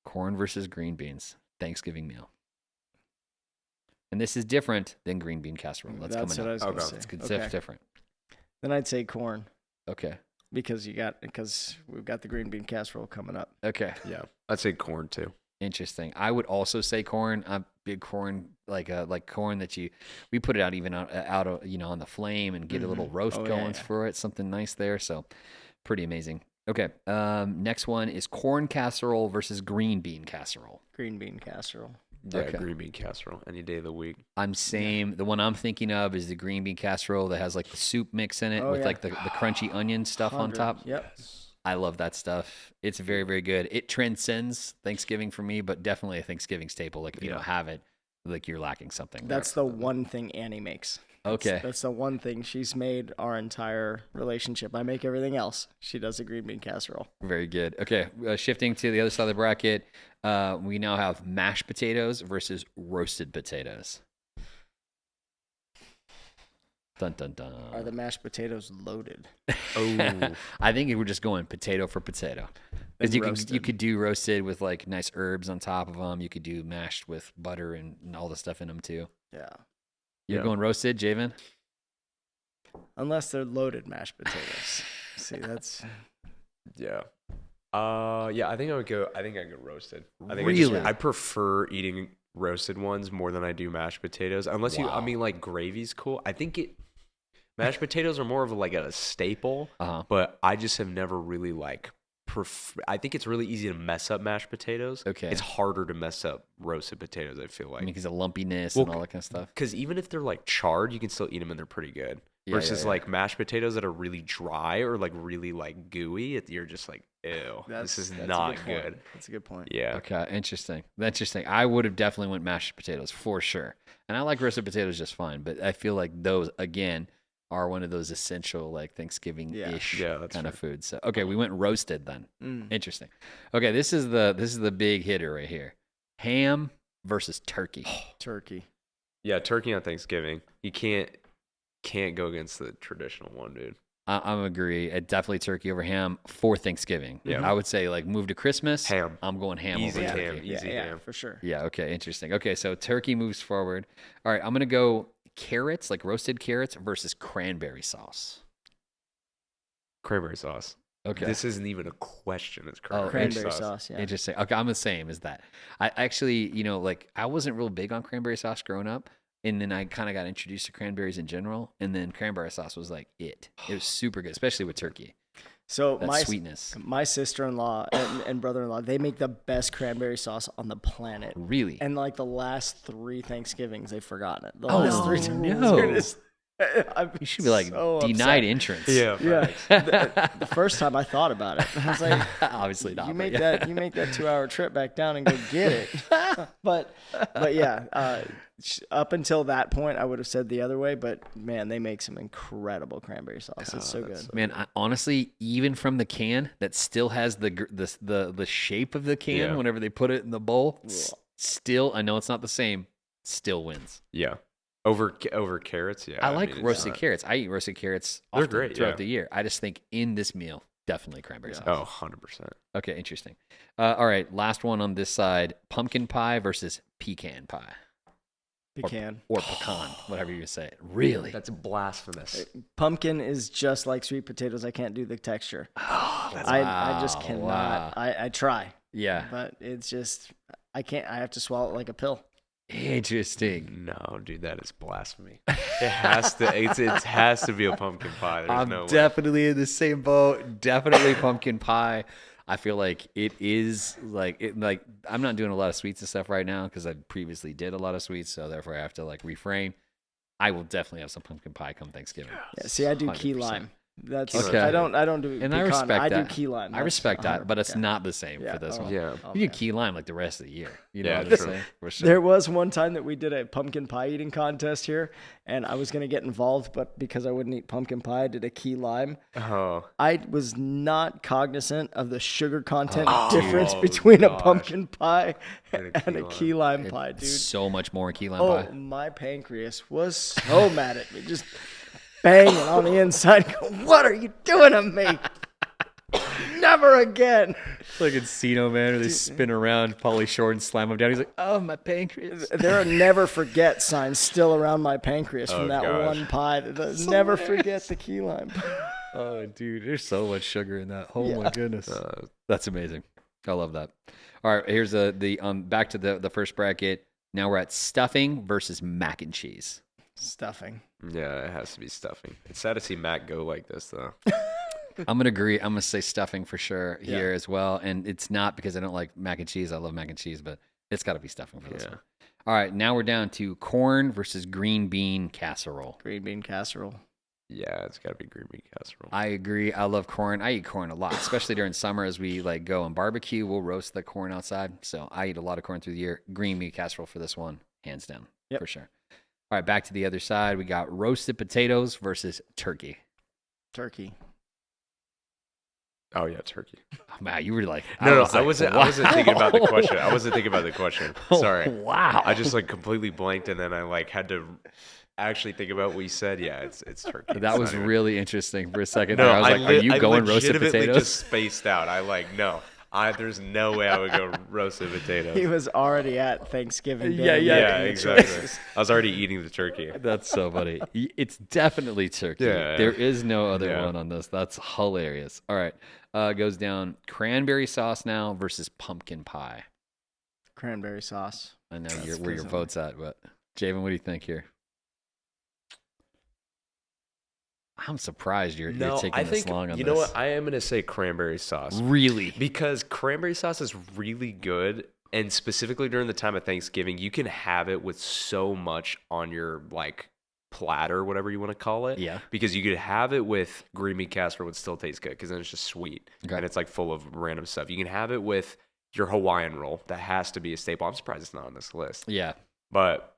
Corn versus green beans. Thanksgiving meal. And this is different than green bean casserole. That's coming up. What I was going to say. It's different. Then I'd say corn. Okay. Because we've got the green bean casserole coming up. Okay. Yeah. I'd say corn too. Interesting. I would also say corn. I'm big corn, like corn that we put it out even out you know, on the flame and get a little roast going for it. Something nice there. So pretty amazing. Okay. Next one is corn casserole versus green bean casserole. Green bean casserole. Yeah, green bean casserole any day of the week. I'm same. The one I'm thinking of is the green bean casserole that has like the soup mix in it with like the crunchy onion stuff on top. Yep. I love that stuff. It's very, very good. It transcends Thanksgiving for me, but definitely a Thanksgiving staple. Like if you don't have it, like you're lacking something. That's the one thing Annie makes. Okay. That's the one thing she's made our entire relationship. I make everything else. She does a green bean casserole. Very good. Okay. Shifting to the other side of the bracket, we now have mashed potatoes versus roasted potatoes. Dun, dun, dun. Are the mashed potatoes loaded? Oh, I think we're just going potato for potato. Because you could do roasted with like nice herbs on top of them. You could do mashed with butter and all the stuff in them too. Yeah. You're going roasted, Javan? Unless they're loaded mashed potatoes. See, that's... Yeah. Yeah, I think I go roasted. Really? I prefer eating roasted ones more than I do mashed potatoes. Unless Wow. I mean, like gravy's cool. I think mashed potatoes are more of like a staple, but I just have never really like. I think it's really easy to mess up mashed potatoes. Okay. It's harder to mess up roasted potatoes, I feel like. I mean, because of lumpiness and all that kind of stuff. Because even if they're like charred, you can still eat them and they're pretty good. Versus like mashed potatoes that are really dry or like really like gooey, you're just like, ew, this is not good. That's a good point. Yeah. Okay, interesting. I would have definitely went mashed potatoes for sure. And I like roasted potatoes just fine, but I feel like those, again, are one of those essential like Thanksgiving-ish kind of foods. So okay, we went roasted then. Interesting. Okay, this is the big hitter right here. Ham versus turkey. Turkey. Yeah, turkey on Thanksgiving. You can't go against the traditional one, dude. I'm agree. Definitely turkey over ham for Thanksgiving. Yeah, I would say like move to Christmas. Ham. I'm going ham Easy over ham. turkey. Easy ham for sure. Yeah. Okay. Interesting. Okay, so turkey moves forward. All right, I'm gonna go carrots, like roasted carrots versus cranberry sauce. Cranberry sauce. Okay. This isn't even a question. It's cranberry sauce. Yeah. Interesting. Okay, I'm the same as that. I actually, like I wasn't real big on cranberry sauce growing up. And then I kind of got introduced to cranberries in general. And then cranberry sauce was like it. It was super good, especially with turkey. So that sweetness. My sister-in-law and brother-in-law, they make the best cranberry sauce on the planet. Really? And like the last 3 Thanksgivings, they've forgotten it. You should be like denied entrance. Yeah. The first time I thought about it, I was like, obviously not. You make that 2-hour trip back down and go get it. but yeah, up until that point, I would have said the other way. But man, they make some incredible cranberry sauce. It's so good. Man, honestly, even from the can that still has the shape of the can whenever they put it in the bowl, still, I know it's not the same, still wins. Yeah. Over carrots, yeah. I like roasted carrots. I eat roasted carrots often throughout the year. I just think in this meal, definitely cranberry sauce. Oh, 100%. Okay, interesting. All right, last one on this side, pumpkin pie versus pecan pie. Pecan. Or pecan, whatever you say. Really? That's blasphemous. Pumpkin is just like sweet potatoes. I can't do the texture. I just cannot. Wow. I try. Yeah. But it's just, I can't. I have to swallow it like a pill. Interesting. No, dude, that is blasphemy. It has to. It has to be a pumpkin pie. There's definitely in the same boat. Definitely pumpkin pie. I feel like it is like I'm not doing a lot of sweets and stuff right now because I previously did a lot of sweets, so therefore I have to like refrain. I will definitely have some pumpkin pie come Thanksgiving. Yeah, see, I do 100%. Key lime. That's okay. I don't do and pecan. I respect that. I do key lime. I respect that, but it's not the same for this one. Yeah, you do key lime like the rest of the year. You know what I'm saying? For sure. There was one time that we did a pumpkin pie eating contest here, and I was gonna get involved, but because I wouldn't eat pumpkin pie, I did a key lime. Oh. I was not cognizant of the sugar content difference between a pumpkin pie and a key lime pie, dude. So much more in key lime pie. Oh, my pancreas was so mad at me. Just banging on the inside. Go, what are you doing to me? Never again. It's like Encino Man, where they spin around Pauly Shore and slam him down. He's like, oh, my pancreas. There are never forget signs still around my pancreas from that one pie. Never forget the key lime. Oh, dude, there's so much sugar in that. Oh, my goodness. That's amazing. I love that. All right, here's back to the first bracket. Now we're at stuffing versus mac and cheese. Stuffing. Yeah, it has to be stuffing. It's sad to see Mac go like this, though. I'm going to agree. I'm going to say stuffing for sure here as well. And it's not because I don't like mac and cheese. I love mac and cheese, but it's got to be stuffing for this one. All right, now we're down to corn versus green bean casserole. Green bean casserole. Yeah, it's got to be green bean casserole. I agree. I love corn. I eat corn a lot, especially during summer as we like go and barbecue. We'll roast the corn outside. So I eat a lot of corn through the year. Green bean casserole for this one, hands down, for sure. All right, back to the other side. We got roasted potatoes versus turkey. Turkey. Oh yeah, turkey. Oh, man, you were like, I wasn't thinking about the question. I wasn't thinking about the question. Sorry. Wow. I just like completely blanked, and then I like had to actually think about what you said. Yeah, it's turkey. That was really interesting for a second. No, I was like, are you going roasted potatoes? I just spaced out. No. There's no way I would go roasted potatoes. He was already at Thanksgiving Day. Yeah, exactly. I was already eating the turkey. That's so funny. It's definitely turkey. Yeah. There is no other one on this. That's hilarious. All right. goes down cranberry sauce now versus pumpkin pie. Cranberry sauce. I know where your vote's at, but Javen, what do you think here? I'm surprised you're taking this long on this. You know what? I am going to say cranberry sauce. Really? Because cranberry sauce is really good. And specifically during the time of Thanksgiving, you can have it with so much on your like platter, whatever you want to call it. Yeah. Because you could have it with green bean casserole, would still taste good because then it's just sweet. Okay. And it's like full of random stuff. You can have it with your Hawaiian roll. That has to be a staple. I'm surprised it's not on this list. Yeah. But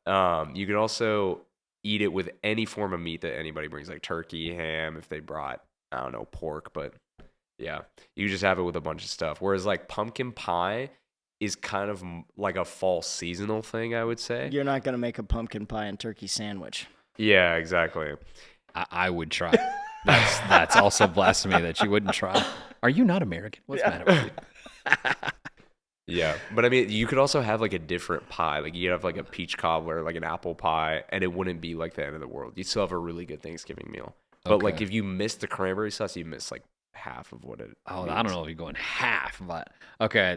you can also eat it with any form of meat that anybody brings, like turkey, ham, if they brought, I don't know, pork. But yeah, you just have it with a bunch of stuff. Whereas like pumpkin pie is kind of like a fall seasonal thing, I would say. You're not going to make a pumpkin pie and turkey sandwich. Yeah, exactly. I would try. That's also blasphemy that you wouldn't try. Are you not American? What's the matter with you? Yeah, but I mean, you could also have like a different pie. Like you have like a peach cobbler, like an apple pie, and it wouldn't be like the end of the world. You'd still have a really good Thanksgiving meal. But like if you miss the cranberry sauce, you miss like half of what it means. I don't know if you're going half, but okay,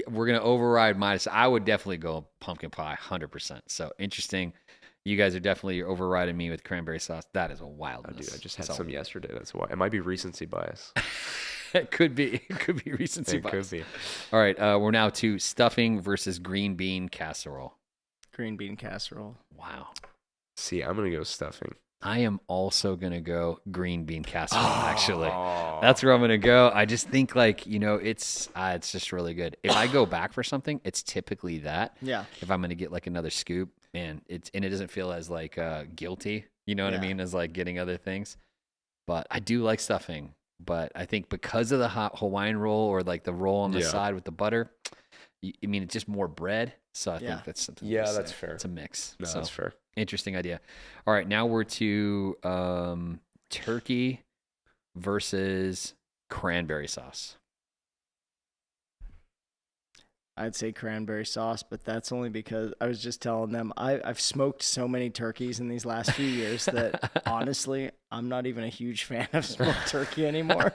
we're gonna override mine. I would definitely go pumpkin pie 100%. So interesting. You guys are definitely overriding me with cranberry sauce. That is a wildness. Oh, dude, I just had some yesterday. That's why. It might be recency bias. It could be recency bias. Could be. All right, we're now to stuffing versus green bean casserole. Green bean casserole. Wow. See, I'm gonna go stuffing. I am also going to go green bean casserole, actually. That's where I'm going to go. I just think, like, it's just really good. If I go back for something, it's typically that. Yeah. If I'm going to get, like, another scoop, and it doesn't feel as, like, guilty, you know what I mean, as, like, getting other things. But I do like stuffing. But I think because of the hot Hawaiian roll or, like, the roll on the side with the butter, I mean, it's just more bread. So I think that's something. Yeah, that's fair. It's a mix. No, that's fair. Interesting idea. All right, now we're to turkey versus cranberry sauce. I'd say cranberry sauce, but that's only because I was just telling them I've smoked so many turkeys in these last few years that honestly, I'm not even a huge fan of smoked turkey anymore.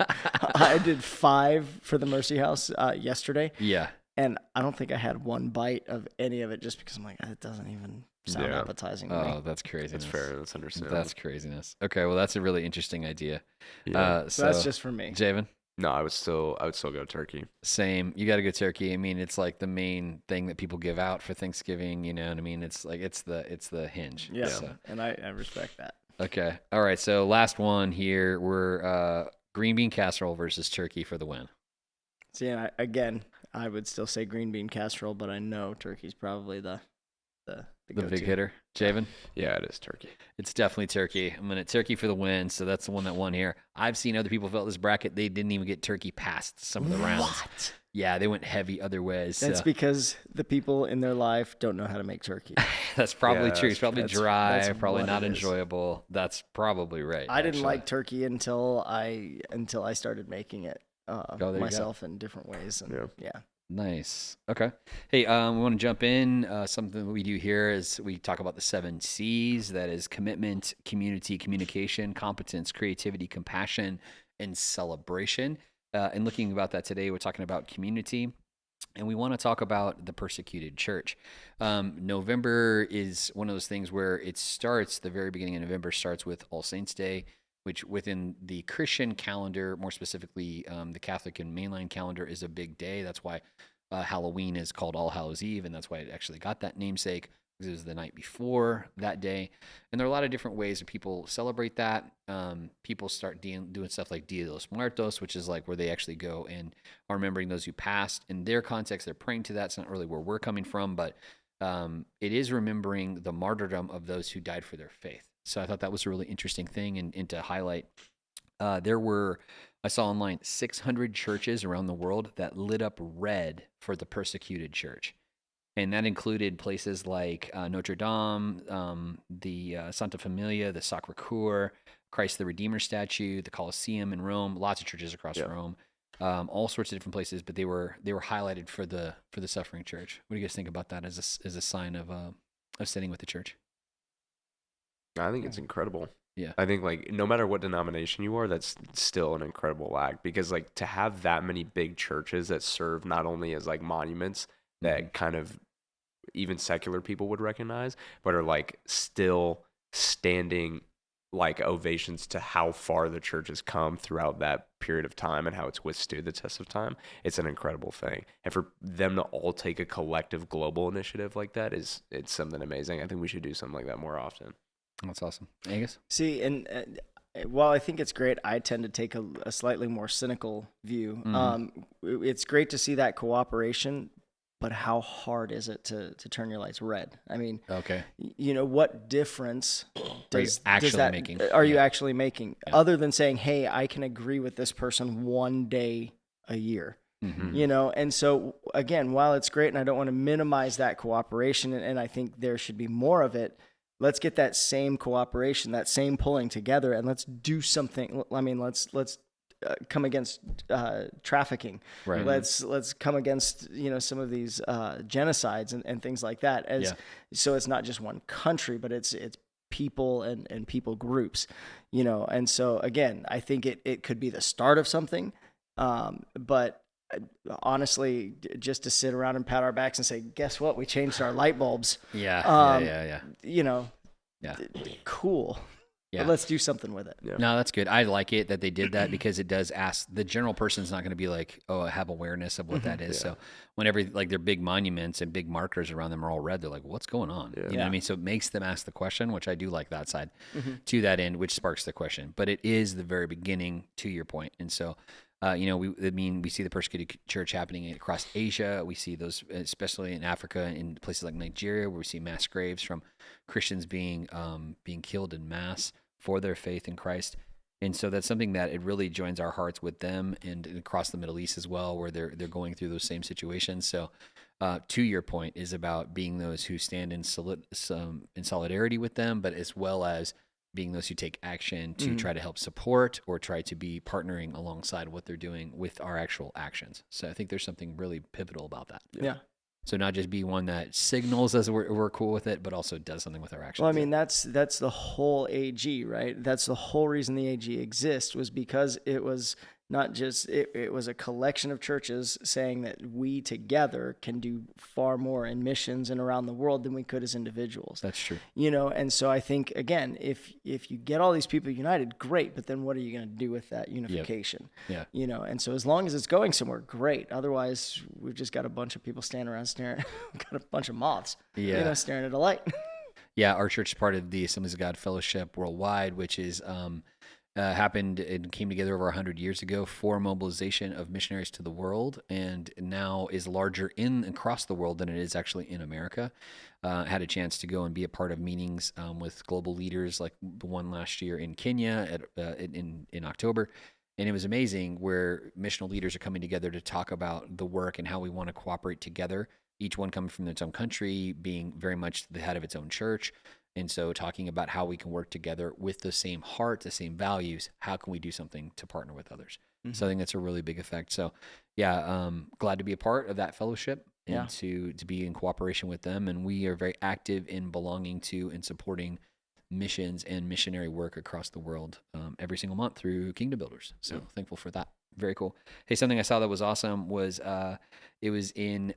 I did 5 for the Mercy House yesterday. Yeah. And I don't think I had one bite of any of it just because I'm like, it doesn't even sound appetizing to me. Oh, that's crazy. That's fair. That's understandable. That's craziness. Okay, well, that's a really interesting idea. Yeah. So that's just for me. Javen? No, I would still go turkey. Same. You got to go turkey. I mean, it's like the main thing that people give out for Thanksgiving. You know what I mean? It's like it's the hinge. Yeah. So. And I respect that. Okay. All right. So last one here. We're green bean casserole versus turkey for the win. See, I would still say green bean casserole, but I know turkey's probably the big hitter. Javen? Yeah, it is turkey. It's definitely turkey. I'm going to turkey for the win, so that's the one that won here. I've seen other people fill out this bracket. They didn't even get turkey past some of the rounds. What? Yeah, they went heavy other ways. That's because the people in their life don't know how to make turkey. That's probably true. It's probably dry, that's probably not enjoyable. That's probably right. I didn't like turkey until I started making it myself in different ways. And yeah. Nice. Okay. Hey, we want to jump in. Something that we do here is we talk about the 7 C's. That is commitment, community, communication, competence, creativity, compassion, and celebration. And looking about that today, we're talking about community. And we want to talk about the persecuted church. November is one of those things where it starts, the very beginning of November starts with All Saints Day, which within the Christian calendar, more specifically the Catholic and mainline calendar, is a big day. That's why Halloween is called All Hallows Eve, and that's why it actually got that namesake, because it was the night before that day. And there are a lot of different ways that people celebrate that. People start doing stuff like Dia de los Muertos, which is like where they actually go and are remembering those who passed. In their context, they're praying to that. It's not really where we're coming from, but it is remembering the martyrdom of those who died for their faith. So I thought that was a really interesting thing and to highlight. There were, I saw online, 600 churches around the world that lit up red for the persecuted church. And that included places like Notre Dame, the Santa Familia, the Sacre Coeur, Christ the Redeemer statue, the Colosseum in Rome, lots of churches across Rome, all sorts of different places, but they were highlighted for the suffering church. What do you guys think about that as a sign of sitting with the church? I think it's incredible. Yeah. I think like no matter what denomination you are, that's still an incredible act, because like to have that many big churches that serve not only as like monuments that kind of even secular people would recognize, but are like still standing like ovations to how far the church has come throughout that period of time and how it's withstood the test of time. It's an incredible thing. And for them to all take a collective global initiative like that it's something amazing. I think we should do something like that more often. That's awesome. Angus? See, and while I think it's great, I tend to take a slightly more cynical view. It's great to see that cooperation, but how hard is it to turn your lights red? I mean, okay, what difference are you actually making? Yeah. Other than saying, hey, I can agree with this person one day a year. And so again, while it's great, and I don't want to minimize that cooperation, and I think there should be more of it, let's get that same cooperation, that same pulling together, and let's do something. I mean, let's come against trafficking. Right. Let's come against some of these genocides and things like that. So it's not just one country, but it's people and people groups. And so again, I think it could be the start of something. But honestly, just to sit around and pat our backs and say, guess what? We changed our light bulbs. Yeah. Cool. Yeah. But let's do something with it. Yeah. No, that's good. I like it that they did that, because it does ask the general person's not going to be like, oh, I have awareness of what that is. So whenever like their big monuments and big markers around them are all red, they're like, what's going on? You know what I mean? So it makes them ask the question, which I do like that side to that end, which sparks the question. But it is the very beginning, to your point. And so, we see the persecuted church happening across Asia. We see those, especially in Africa, in places like Nigeria, where we see mass graves from Christians being killed in mass for their faith in Christ. And so that's something that it really joins our hearts with them, and across the Middle East as well, where they're going through those same situations. So, to your point, is about being those who stand in solidarity with them, but as well as being those who take action to try to help support or try to be partnering alongside what they're doing with our actual actions. So I think there's something really pivotal about that. Yeah. So not just be one that signals us we're cool with it, but also does something with our actions. Well, I mean, that's the whole AG, right? That's the whole reason the AG exists, was because it was not just, it was a collection of churches saying that we together can do far more in missions and around the world than we could as individuals. That's true. And so I think, again, if you get all these people united, great, but then what are you going to do with that unification? Yep. And so as long as it's going somewhere, great. Otherwise, we've just got a bunch of people standing around staring, got a bunch of moths, staring at a light. Yeah, our church is part of the Assemblies of God Fellowship Worldwide, which is happened and came together over 100 years ago for mobilization of missionaries to the world, and now is larger across the world than it is actually in America. Had a chance to go and be a part of meetings with global leaders, like the one last year in Kenya in October. And it was amazing, where missional leaders are coming together to talk about the work and how we want to cooperate together, each one coming from its own country, being very much the head of its own church. And so talking about how we can work together with the same heart, the same values, how can we do something to partner with others? So I think that's a really big effect. So glad to be a part of that fellowship and to be in cooperation with them. And we are very active in belonging to and supporting missions and missionary work across the world every single month through Kingdom Builders. So thankful for that. Very cool. Hey, something I saw that was awesome was it was in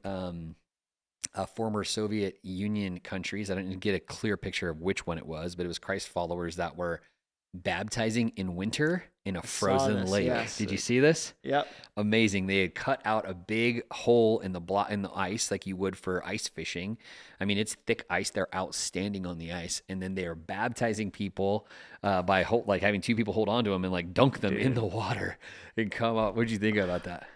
former Soviet Union countries. I didn't get a clear picture of which one it was, but it was Christ followers that were baptizing in winter in a frozen lake. Yes. Did you see this? Yep. Amazing. They had cut out a big hole in the ice like you would for ice fishing. I mean, it's thick ice. They're out standing on the ice, and then they are baptizing people by having two people hold on to them and dunk them in the water and come up. What did you think about that?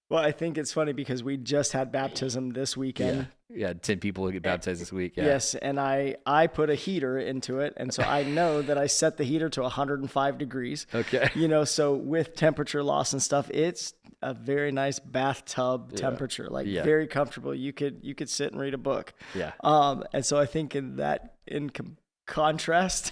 Well, I think it's funny because we just had baptism this weekend. Yeah, 10 people get baptized this week. Yeah. Yes, and I put a heater into it, and so I know that I set the heater to 105 degrees. Okay. So with temperature loss and stuff, it's a very nice bathtub temperature, very comfortable. You could sit and read a book. Yeah. And so I think in contrast,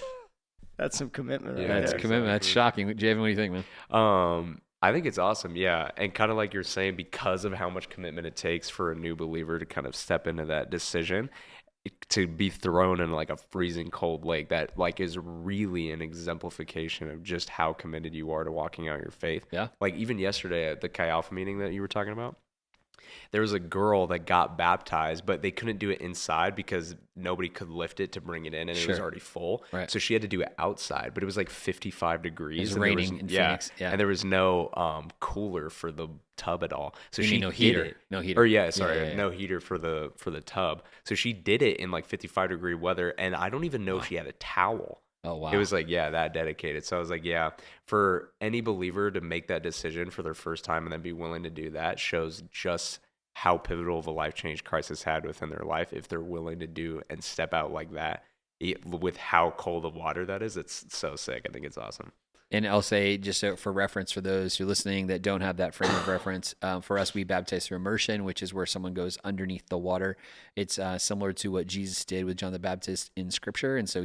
that's some commitment. Yeah, that's commitment. That's shocking. Javan, what do you think, man? I think it's awesome, yeah. And kind of like you're saying, because of how much commitment it takes for a new believer to kind of step into that decision, to be thrown in like a freezing cold lake, that like is really an exemplification of just how committed you are to walking out your faith. Yeah. Like even yesterday at the Chi Alpha meeting that you were talking about, there was a girl that got baptized, but they couldn't do it inside because nobody could lift it to bring it in, and it was already full. Right. So she had to do it outside, but it was like 55 degrees. It's raining in Phoenix. Yeah. And there was no cooler for the tub at all. So she no did heater. it. No heater. Or no heater for the tub. So she did it in like 55-degree weather, and I don't even know if she had a towel. Oh, wow. It was like, that dedicated. So I was like, for any believer to make that decision for their first time and then be willing to do that shows just how pivotal of a life change Christ has had within their life. If they're willing to do and step out like that, with how cold of water that is, it's so sick. I think it's awesome. And I'll say, just so for reference for those who are listening that don't have that frame of reference, for us, we baptize through immersion, which is where someone goes underneath the water. It's similar to what Jesus did with John the Baptist in Scripture, and so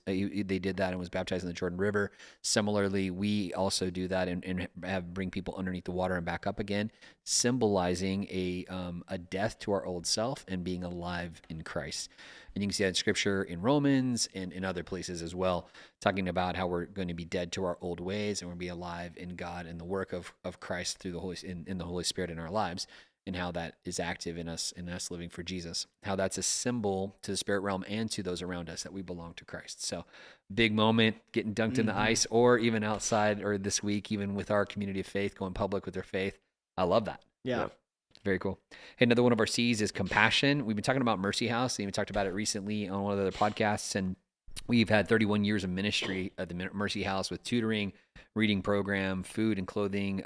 they did that and was baptized in the Jordan River. Similarly, we also do that and bring people underneath the water and back up again, symbolizing a death to our old self and being alive in Christ. And you can see that in Scripture in Romans and in other places as well, talking about how we're going to be dead to our old ways and we're going to be alive in God and the work of Christ through the Holy Spirit in our lives, and how that is active in us living for Jesus. How that's a symbol to the spirit realm and to those around us that we belong to Christ. So big moment, getting dunked in the ice, or even outside, or this week, even with our community of faith, going public with their faith. I love that. Yeah. Very cool. Hey, another one of our C's is compassion. We've been talking about Mercy House. We even talked about it recently on one of the other podcasts. And we've had 31 years of ministry at the Mercy House with tutoring, reading program, food and clothing,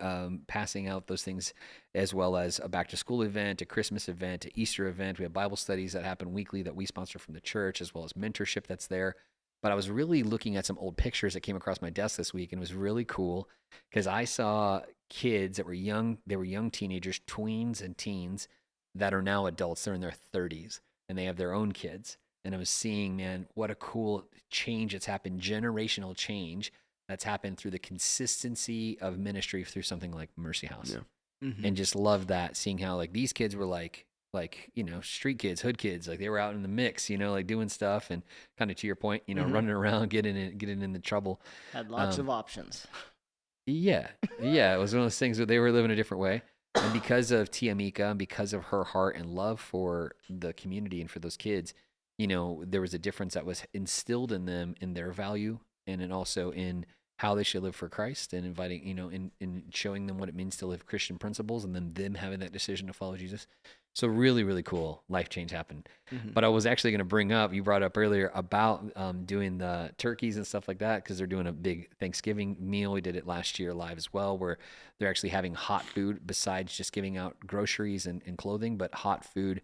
passing out those things, as well as a back to school event, a Christmas event, an Easter event. We have Bible studies that happen weekly that we sponsor from the church, as well as mentorship that's there. But I was really looking at some old pictures that came across my desk this week, and it was really cool because I saw kids that were young. They were young teenagers, tweens and teens that are now adults. They're in their 30s and they have their own kids. And I was seeing, man, what a cool change that's happened, generational change that's happened through the consistency of ministry through something like Mercy House. Yeah. Mm-hmm. And just love that, seeing how like these kids were like, street kids, hood kids, like they were out in the mix, like doing stuff and kind of to your point, running around, getting in the trouble. Had lots of options. Yeah. It was one of those things where they were living a different way. And because of Tia Mika, and because of her heart and love for the community and for those kids, there was a difference that was instilled in them, in their value, and then also in how they should live for Christ, and inviting, in showing them what it means to live Christian principles, and then them having that decision to follow Jesus. So really, really cool life change happened. Mm-hmm. But I was actually going to bring up, you brought up earlier about doing the turkeys and stuff like that, because they're doing a big Thanksgiving meal. We did it last year live as well, where they're actually having hot food besides just giving out groceries and clothing, but hot food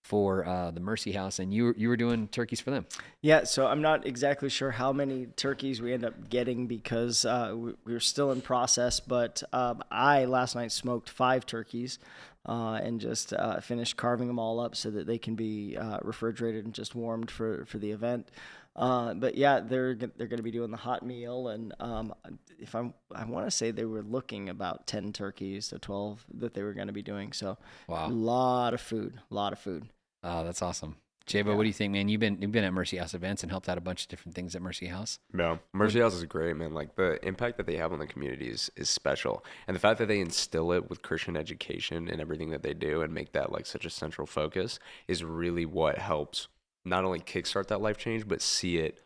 for the Mercy House, and you were doing turkeys for them. Yeah, so I'm not exactly sure how many turkeys we end up getting because we're still in process, but I last night smoked 5 turkeys and just finished carving them all up so that they can be refrigerated and just warmed for the event. But yeah, they're going to be doing the hot meal, and I want to say they were looking about 10 turkeys to 12 that they were going to be doing. So wow, a lot of food. Oh, that's awesome. Jabo, what do you think, man? You've been at Mercy House events and helped out a bunch of different things at Mercy House. Yeah, Mercy House is great, man. Like the impact that they have on the community is special, and the fact that they instill it with Christian education and everything that they do and make that like such a central focus is really what helps not only kickstart that life change, but see it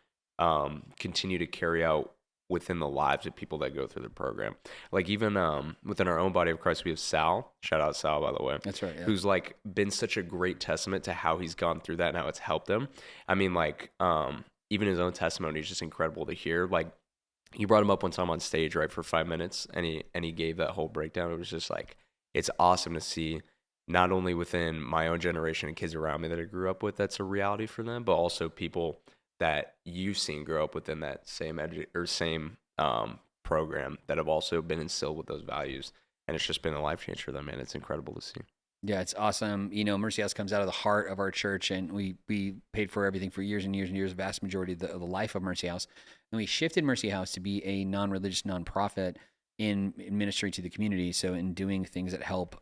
continue to carry out within the lives of people that go through the program. Like even within our own body of Christ, we have Sal. Shout out Sal, by the way. That's right. Yeah. Who's like been such a great testament to how he's gone through that and how it's helped him. I mean, like even his own testimony is just incredible to hear. Like you brought him up one time on stage, right, for 5 minutes, and he gave that whole breakdown. It was just like, it's awesome to see, not only within my own generation and kids around me that I grew up with, that's a reality for them, but also people that you've seen grow up within that same program that have also been instilled with those values. And it's just been a life change for them, man. It's incredible to see. Yeah, it's awesome. Mercy House comes out of the heart of our church, and we paid for everything for years and years and years, the vast majority of the life of Mercy House. And we shifted Mercy House to be a non-religious nonprofit in ministry to the community. So in doing things that help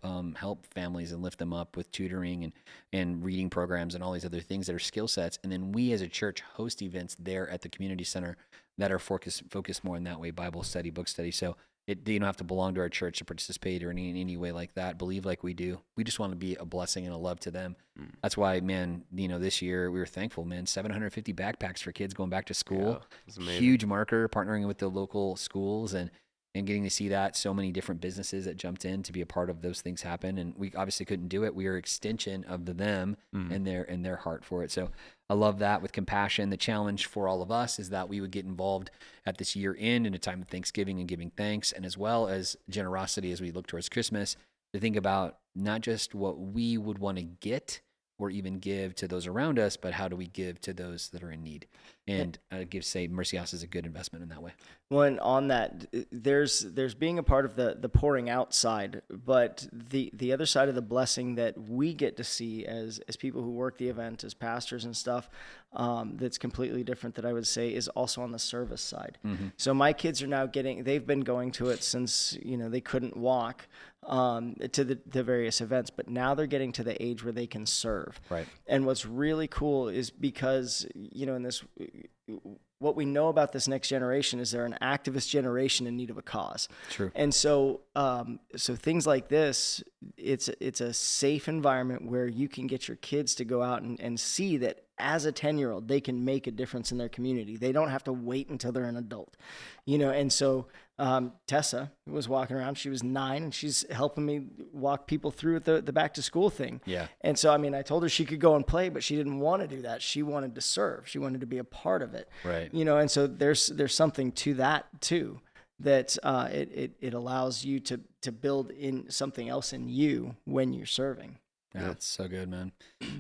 families and lift them up with tutoring and reading programs and all these other things that are skill sets. And then we as a church host events there at the community center that are focused more in that way, Bible study, book study. So you don't have to belong to our church to participate or in any way like that. Believe like we do. We just want to be a blessing and a love to them. That's why, man, this year we were thankful, man. 750 backpacks for kids going back to school. Yeah, huge marker, partnering with the local schools and getting to see that. So many different businesses that jumped in to be a part of those things happen. And we obviously couldn't do it. We are extension of them and their heart for it. So I love that with compassion. The challenge for all of us is that we would get involved at this year end in a time of Thanksgiving and giving thanks, and as well as generosity as we look towards Christmas, to think about not just what we would want to get or even give to those around us, but how do we give to those that are in need? And say Mercy House is a good investment in that way. Well, and on that, there's being a part of the pouring out side, but the other side of the blessing that we get to see as people who work the event, as pastors and stuff, that's completely different, that I would say is also on the service side. Mm-hmm. So my kids are now they've been going to it since, they couldn't walk, to the various events, but now they're getting to the age where they can serve. Right. And what's really cool is because, in this, what we know about this next generation is they're an activist generation in need of a cause. True. And so things like this, it's a safe environment where you can get your kids to go out and see that as a 10-year-old, they can make a difference in their community. They don't have to wait until they're an adult, and so Tessa was walking around. She was 9 and she's helping me walk people through the back to school thing. Yeah. And so, I told her she could go and play, but she didn't want to do that. She wanted to serve. She wanted to be a part of it. Right. And so there's something to that too, that it allows you to build in something else in you when you're serving. Yeah, that's so good, man.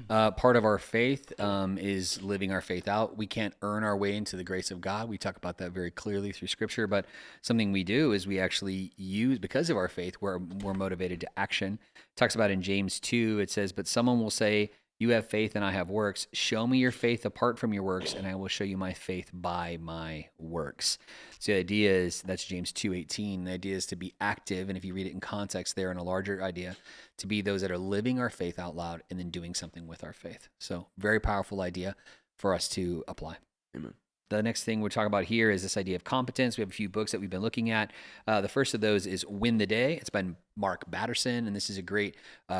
Part of our faith is living our faith out. We can't earn our way into the grace of God. We talk about that very clearly through Scripture, but something we do is we actually use, because of our faith, we're motivated to action. It talks about in James 2, it says, "But someone will say, 'You have faith and I have works. Show me your faith apart from your works, and I will show you my faith by my works.'" So the idea is, that's James 2:18. The idea is to be active, and if you read it in context there, in a larger idea, to be those that are living our faith out loud and then doing something with our faith. So very powerful idea for us to apply. Amen. The next thing we're talking about here is this idea of competence. We have a few books that we've been looking at. The first of those is Win the Day. It's by Mark Batterson, and this is a great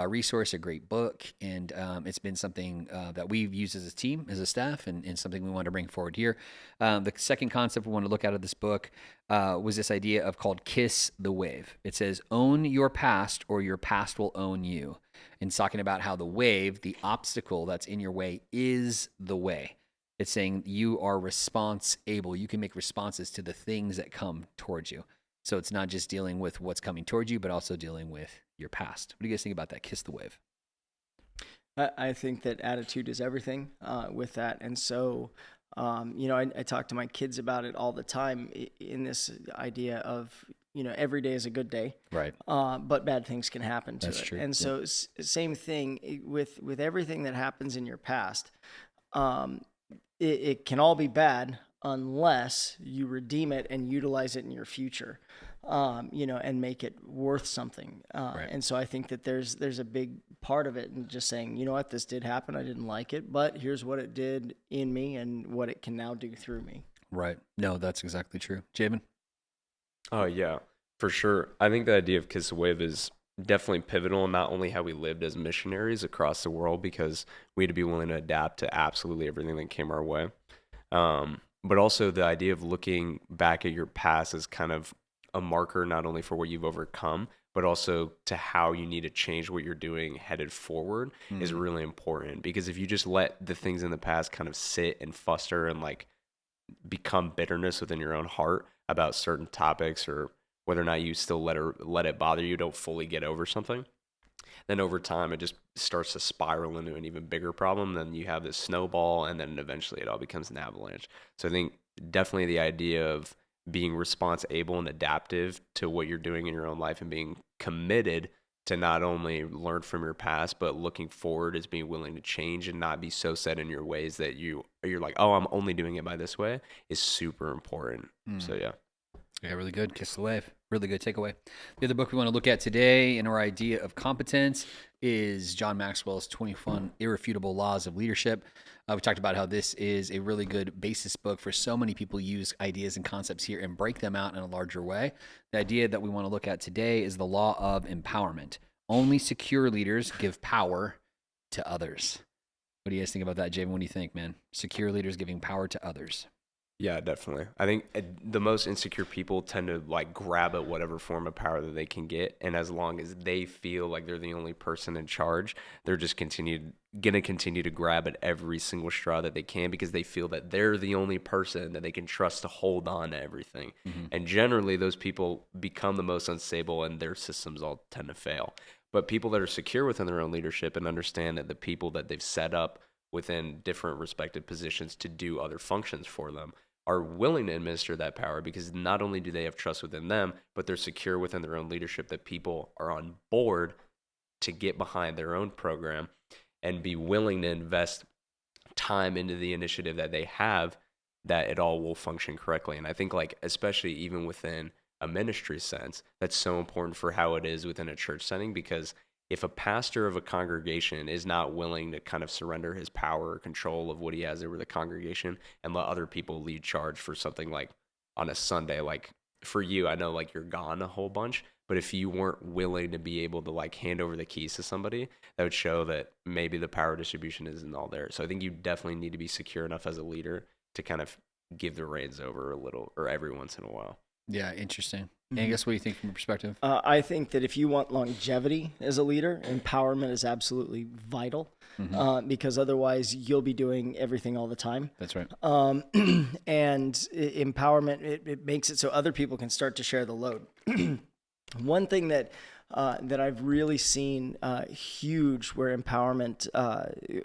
resource, a great book, and it's been something that we've used as a team, as a staff, and something we want to bring forward here. The second concept we want to look at of this book was this idea of called Kiss the Wave. It says, "Own your past or your past will own you." And it's talking about how the wave, the obstacle that's in your way, is the way. It's saying you are response-able. You can make responses to the things that come towards you. So it's not just dealing with what's coming towards you, but also dealing with your past. What do you guys think about that? Kiss the wave. I think that attitude is everything with that. And so, I talk to my kids about it all the time in this idea of, every day is a good day. Right. But bad things can happen to That's it. true. And so same thing with everything that happens in your past. It can all be bad unless you redeem it and utilize it in your future, and make it worth something. Right. And so I think that there's a big part of it in just saying, you know what, this did happen. I didn't like it, but here's what it did in me and what it can now do through me. Right. No, that's exactly true. Jamin? Oh, yeah, for sure. I think the idea of Kiss the Wave is definitely pivotal in not only how we lived as missionaries across the world, because we had to be willing to adapt to absolutely everything that came our way, but also the idea of looking back at your past as kind of a marker not only for what you've overcome, but also to how you need to change what you're doing headed forward is really important. Because if you just let the things in the past kind of sit and fester and like become bitterness within your own heart about certain topics, or whether or not you still let it bother you, don't fully get over something, then over time it just starts to spiral into an even bigger problem. Then you have this snowball, and then eventually it all becomes an avalanche. So I think definitely the idea of being response-able and adaptive to what you're doing in your own life, and being committed to not only learn from your past, but looking forward as being willing to change and not be so set in your ways that you're like, oh, I'm only doing it by this way, is super important. So yeah. Yeah, really good. Kiss the wave. Really good takeaway. The other book we want to look at today in our idea of competence is John Maxwell's 21 Irrefutable Laws of Leadership. We talked about how this is a really good basis book for so many people use ideas and concepts here and break them out in a larger way. The idea that we want to look at today is the law of empowerment. Only secure leaders give power to others. What do you guys think about that, Javen? What do you think, man? Secure leaders giving power to others. Yeah, definitely. I think the most insecure people tend to like grab at whatever form of power that they can get, and as long as they feel like they're the only person in charge, they're just gonna continue to grab at every single straw that they can because they feel that they're the only person that they can trust to hold on to everything. Mm-hmm. And generally, those people become the most unstable, and their systems all tend to fail. But people that are secure within their own leadership and understand that the people that they've set up within different respective positions to do other functions for them are willing to administer that power because not only do they have trust within them, but they're secure within their own leadership that people are on board to get behind their own program and be willing to invest time into the initiative that they have, that it all will function correctly. And I think like, especially even within a ministry sense, that's so important for how it is within a church setting, because if a pastor of a congregation is not willing to kind of surrender his power or control of what he has over the congregation and let other people lead charge for something like on a Sunday, like for you, I know like you're gone a whole bunch, but if you weren't willing to be able to like hand over the keys to somebody, that would show that maybe the power distribution isn't all there. So I think you definitely need to be secure enough as a leader to kind of give the reins over a little or every once in a while. Yeah, interesting. Angus, what do you think from your perspective? I think that if you want longevity as a leader, empowerment is absolutely vital, because otherwise you'll be doing everything all the time. That's right. And empowerment, it makes it so other people can start to share the load. One thing that I've really seen huge where empowerment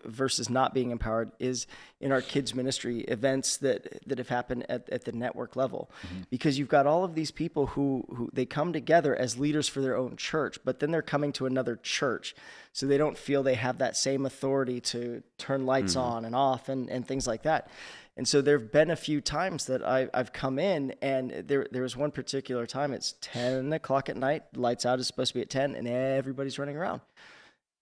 versus not being empowered is in our kids ministry events that have happened at the network level, because you've got all of these people who they come together as leaders for their own church, but then they're coming to another church, so they don't feel they have that same authority to turn lights on and off and things like that. And so there have been a few times that I've come in, and there was one particular time, it's 10 o'clock at night, lights out is supposed to be at 10, and everybody's running around.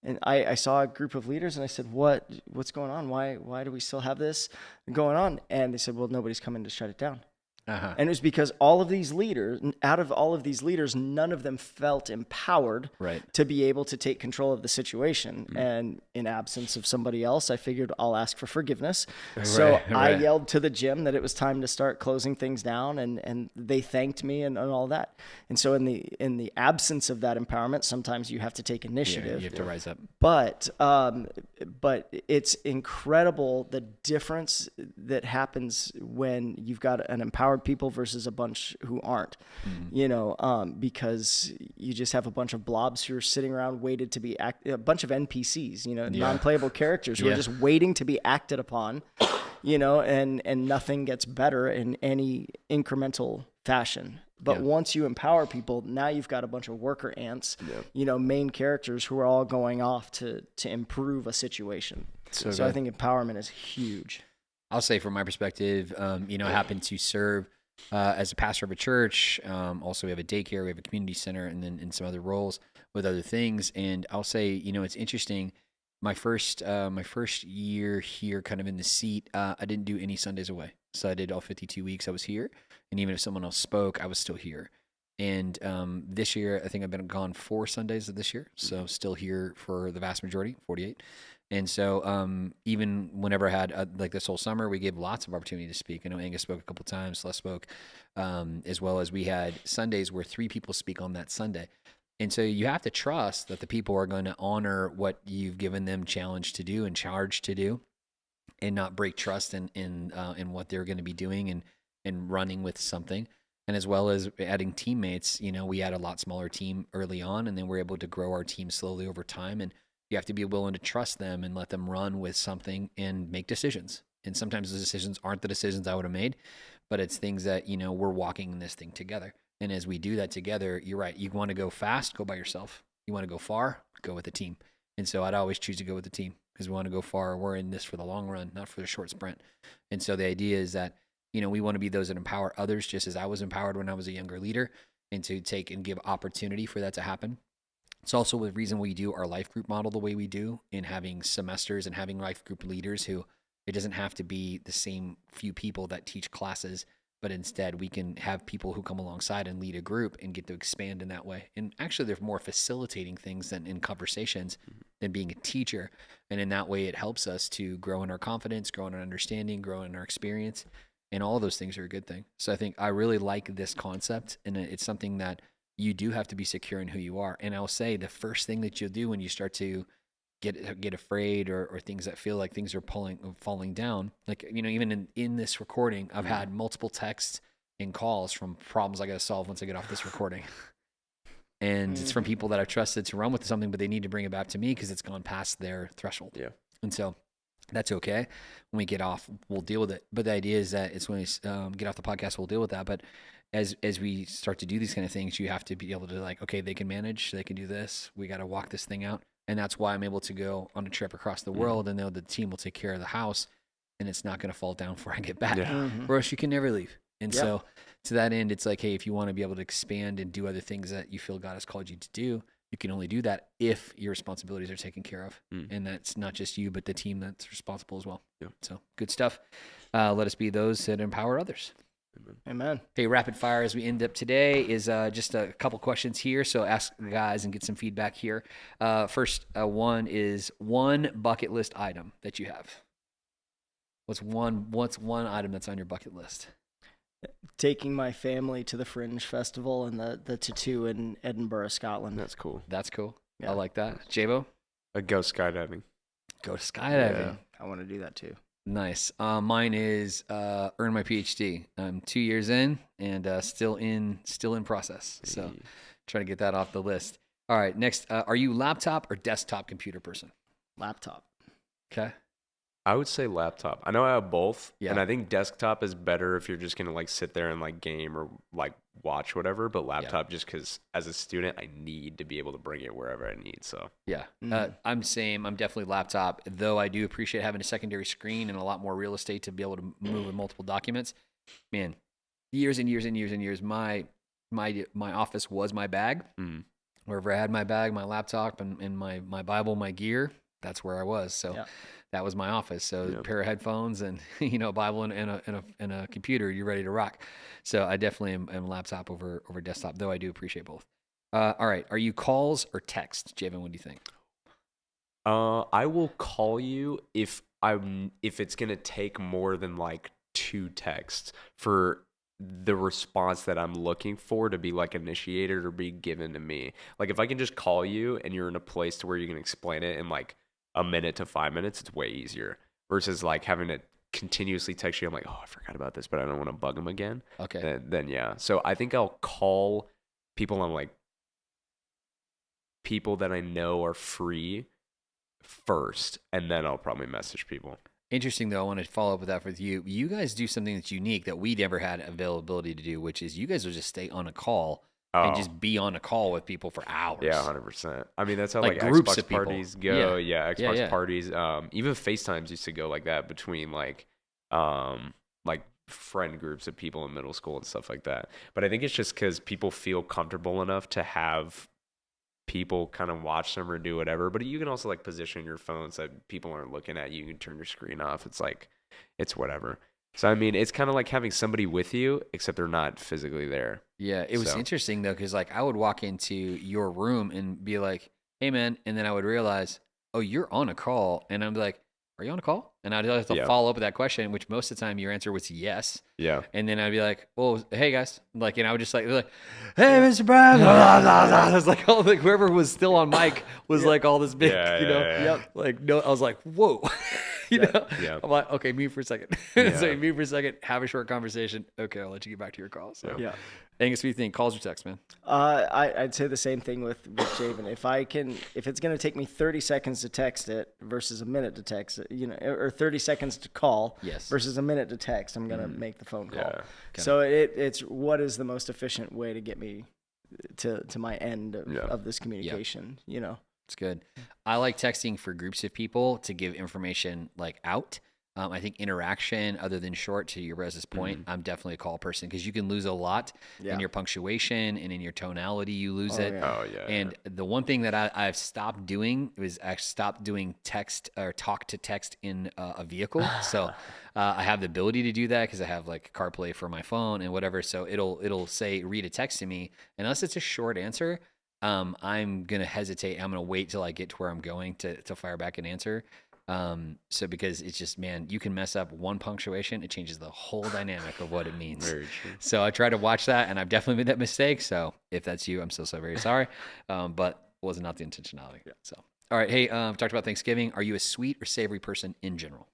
And I saw a group of leaders, and I said, what's going on? Why do we still have this going on? And they said, well, nobody's coming to shut it down. And it was because all of these leaders, out of all of these leaders, none of them felt empowered to be able to take control of the situation. And in absence of somebody else, I figured I'll ask for forgiveness. So I yelled to the gym that it was time to start closing things down, and they thanked me and all that. And so in the absence of that empowerment, sometimes you have to take initiative. You have to rise up. But it's incredible the difference that happens when you've got an empowered people versus a bunch who aren't, because you just have a bunch of blobs who are sitting around waited to be a bunch of NPCs, non-playable characters who are just waiting to be acted upon, and nothing gets better in any incremental fashion. But once you empower people, now you've got a bunch of worker ants, main characters who are all going off to improve a situation. So I think empowerment is huge. I'll say from my perspective, I happen to serve as a pastor of a church. Also, we have a daycare, we have a community center, and then in some other roles with other things. And I'll say, it's interesting. My first year here, kind of in the seat, I didn't do any Sundays away. So I did all 52 weeks I was here. And even if someone else spoke, I was still here. And this year, I think I've been gone 4 Sundays of this year. So still here for the vast majority, 48. And so even whenever I had like this whole summer, we gave lots of opportunity to speak. I know Angus spoke a couple times, Celeste spoke, as well as we had Sundays where 3 people speak on that Sunday. And so you have to trust that the people are going to honor what you've given them challenge to do and charge to do, and not break trust in what they're going to be doing and running with something. And as well as adding teammates, we had a lot smaller team early on, and then we're able to grow our team slowly over time. And you have to be willing to trust them and let them run with something and make decisions. And sometimes those decisions aren't the decisions I would have made, but it's things that, we're walking in this thing together. And as we do that together, you're right. You want to go fast, go by yourself. You want to go far, go with the team. And so I'd always choose to go with the team because we want to go far. We're in this for the long run, not for the short sprint. And so the idea is that, we want to be those that empower others, just as I was empowered when I was a younger leader. and to take and give opportunity for that to happen. It's also the reason we do our life group model the way we do, in having semesters and having life group leaders who, it doesn't have to be the same few people that teach classes, but instead we can have people who come alongside and lead a group and get to expand in that way. And actually they're more facilitating things than in conversations than being a teacher. And in that way, it helps us to grow in our confidence, grow in our understanding, grow in our experience. And all those things are a good thing. So I think I really like this concept, and it's something that you do have to be secure in who you are. And I'll say the first thing that you'll do when you start to get afraid or things that feel like things are falling down, like, even in this recording, I've had multiple texts and calls from problems I got to solve once I get off this recording. And it's from people that I've trusted to run with something, but they need to bring it back to me because it's gone past their threshold. Yeah. And so that's okay. When we get off, we'll deal with it. But the idea is that it's when we get off the podcast, we'll deal with that. But as we start to do these kind of things, you have to be able to, like, okay, they can manage, they can do this. We got to walk this thing out. And that's why I'm able to go on a trip across the world and know the team will take care of the house and it's not going to fall down before I get back. Yeah. Or else you can never leave. And so to that end, it's like, hey, if you want to be able to expand and do other things that you feel God has called you to do, you can only do that if your responsibilities are taken care of. And that's not just you, but the team that's responsible as well. Yeah. So good stuff. Let us be those that empower others. Amen. Hey, rapid fire as we end up today is just a couple questions here. So ask the guys and get some feedback here. First one is one bucket list item that you have. What's one item that's on your bucket list? Taking my family to the Fringe Festival and the tattoo in Edinburgh, Scotland. That's cool. That's cool. Yeah. I like that. Jabo? Go skydiving. Go skydiving. Yeah, I want to do that too. Nice. Mine is earn my PhD. I'm 2 years in and still in process. So trying to get that off the list. All right. Next, are you laptop or desktop computer person? Laptop. Okay. I would say laptop. I know I have both, Yeah. and I think desktop is better if you're just gonna like sit there and like game or like watch whatever. But laptop, just because as a student, I need to be able to bring it wherever I need. So yeah, I'm same. I'm definitely laptop, though I do appreciate having a secondary screen and a lot more real estate to be able to move with multiple documents. Man, years and years and years and years, my office was my bag. Wherever I had my bag, my laptop, and my Bible, my gear, that's where I was. So that was my office. So a pair of headphones and a Bible and a computer, you're ready to rock. So I definitely am laptop over desktop, though I do appreciate both. All right, are you calls or text, Javan? What do you think? I will call you if it's gonna take more than like 2 texts for the response that I'm looking for to be like initiated or be given to me. Like if I can just call you and you're in a place to where you can explain it in like a minute to 5 minutes, it's way easier versus like having to continuously text you. I'm like, oh, I forgot about this, but I don't want to bug them again. Okay. Then yeah. So I think I'll call people on like people that I know are free first, and then I'll probably message people. Interesting, though. I want to follow up with that with you. You guys do something that's unique that we never had availability to do, which is you guys will just stay on a call and just be on a call with people for hours. Yeah, 100%. I mean, that's how like like groups Xbox of people. parties go. Yeah. Xbox parties. Even FaceTimes used to go like that between like friend groups of people in middle school and stuff like that. But I think it's just because people feel comfortable enough to have people kind of watch them or do whatever. But you can also like position your phone so that people aren't looking at you. You can turn your screen off. It's like, it's whatever. So, I mean, it's kind of like having somebody with you, except they're not physically there. Yeah, it was interesting, though, because like I would walk into your room and be like, hey, man. And then I would realize, oh, you're on a call. And I'm like, are you on a call? And I'd have to follow up with that question, which most of the time your answer was yes. Yeah. And then I'd be like, well, hey, guys. Like, and I would just like, hey, Mr. Brown. I was like, oh, like whoever was still on mic was like all this big, like, no, I was like, whoa. I'm like, okay, mute for a second. So mute for a second, have a short conversation. Okay, I'll let you get back to your call. So Angus, what do you think? Calls or text, man? I'd say the same thing with Javan. If it's going to take me 30 seconds to text it versus a minute to text it, or 30 seconds to call versus a minute to text, I'm going to make the phone call. Yeah. So it's what is the most efficient way to get me to my end of this communication, It's good. I like texting for groups of people to give information like out. I think interaction, other than short, to your Rez's point, I'm definitely a call person because you can lose a lot in your punctuation and in your tonality. You lose it. Yeah. Oh yeah. And the one thing that I've stopped doing was I stopped doing text or talk to text in a vehicle. So I have the ability to do that because I have like CarPlay for my phone and whatever. So it'll say read a text to me unless it's a short answer. I'm gonna hesitate. I'm gonna wait till I get to where I'm going to fire back an answer. So because it's just, man, you can mess up one punctuation, it changes the whole dynamic of what it means. Very true. So I try to watch that, and I've definitely made that mistake. So if that's you, I'm so very sorry. But was not the intentionality. Yeah. So all right, hey, talked about Thanksgiving. Are you a sweet or savory person in general?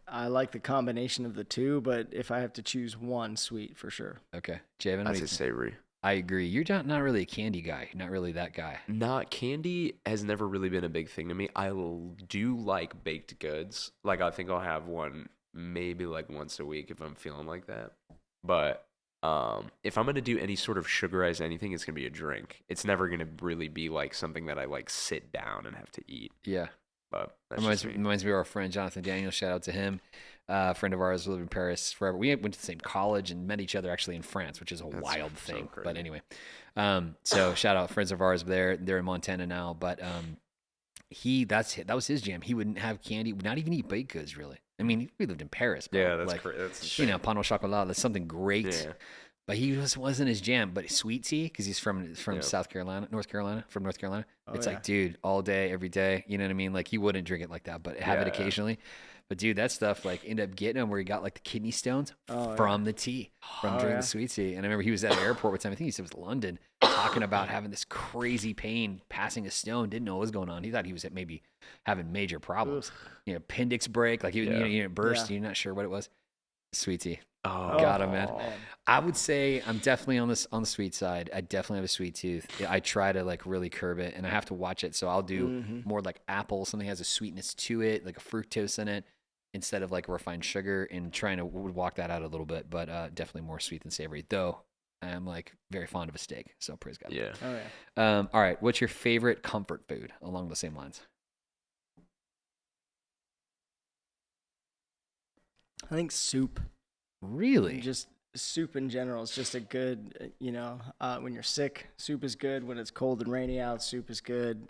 I like the combination of the two, but if I have to choose one, sweet for sure. Okay, Javen, I'd say savory. I agree. You're not really a candy guy. You're not really that guy. Not candy has never really been a big thing to me. I do like baked goods. Like I think I'll have one maybe like once a week if I'm feeling like that. But if I'm gonna do any sort of sugarized anything, it's gonna be a drink. It's never gonna really be like something that I like sit down and have to eat. Yeah. But that's reminds me of our friend Jonathan Daniels. Shout out to him. A friend of ours who lived in Paris forever. We went to the same college and met each other actually in France, which is that's wild thing. So but anyway, so shout out friends of ours there. They're in Montana now, but that was his jam. He wouldn't have candy, not even eat baked goods really. I mean, we lived in Paris. Bro. Yeah, that's like, that's pain au chocolat. That's something great. Yeah. But he wasn't his jam. But sweet tea, because he's from North Carolina. It's like, dude, all day, every day. You know what I mean? Like, he wouldn't drink it like that, but have it occasionally. But, dude, that stuff, like, ended up getting him where he got, like, the kidney stones from the tea, from drinking the sweet tea. And I remember he was at an airport one time. I think he said it was London, talking about having this crazy pain, passing a stone, didn't know what was going on. He thought he was maybe having major problems. You know, appendix break, like, he burst. You're not sure what it was. Sweet tea. Oh, got him, man. I would say I'm definitely on the sweet side. I definitely have a sweet tooth. I try to like really curb it, and I have to watch it. So I'll do more like apple, something that has a sweetness to it, like a fructose in it, instead of like refined sugar, and trying to walk that out a little bit. But definitely more sweet than savory. Though I am like very fond of a steak, so praise God. Yeah. Oh yeah. All right. What's your favorite comfort food along the same lines? I think soup. Really? Just soup in general is just a good, when you're sick, soup is good. When it's cold and rainy out, soup is good.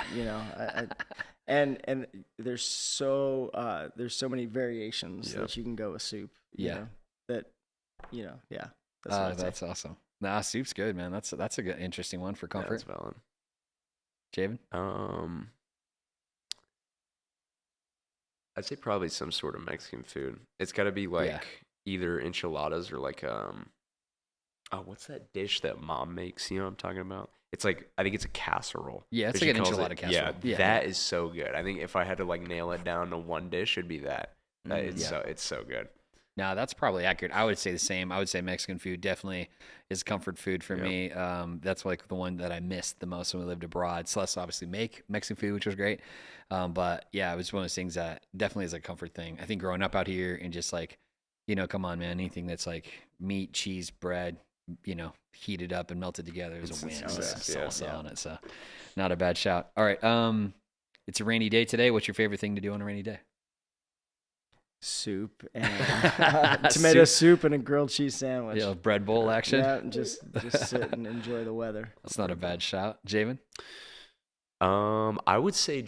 And there's so many variations that you can go with soup. That's awesome. Nah, soup's good, man. That's a good, interesting one for comfort. That's valid. Javen? I'd say probably some sort of Mexican food. It's got to be like either enchiladas or like what's that dish that mom makes? You know what I'm talking about? It's like, I think it's a casserole. Yeah, it's like an enchilada casserole. Yeah, that is so good. I think if I had to like nail it down to one dish, it'd be that. It's so good. No, that's probably accurate. I would say the same. I would say Mexican food definitely is comfort food for me. That's like the one that I missed the most when we lived abroad. Celeste obviously make Mexican food, which was great. But yeah, it was one of those things that definitely is a comfort thing. I think growing up out here and just like, come on, man, anything that's like meat, cheese, bread, heated up and melted together is a win. Salsa on it. So not a bad shout. All right. It's a rainy day today. What's your favorite thing to do on a rainy day? Soup and tomato soup and a grilled cheese sandwich. Yeah, bread bowl action. Yeah, just sit and enjoy the weather. That's not a bad shout. Javen? I would say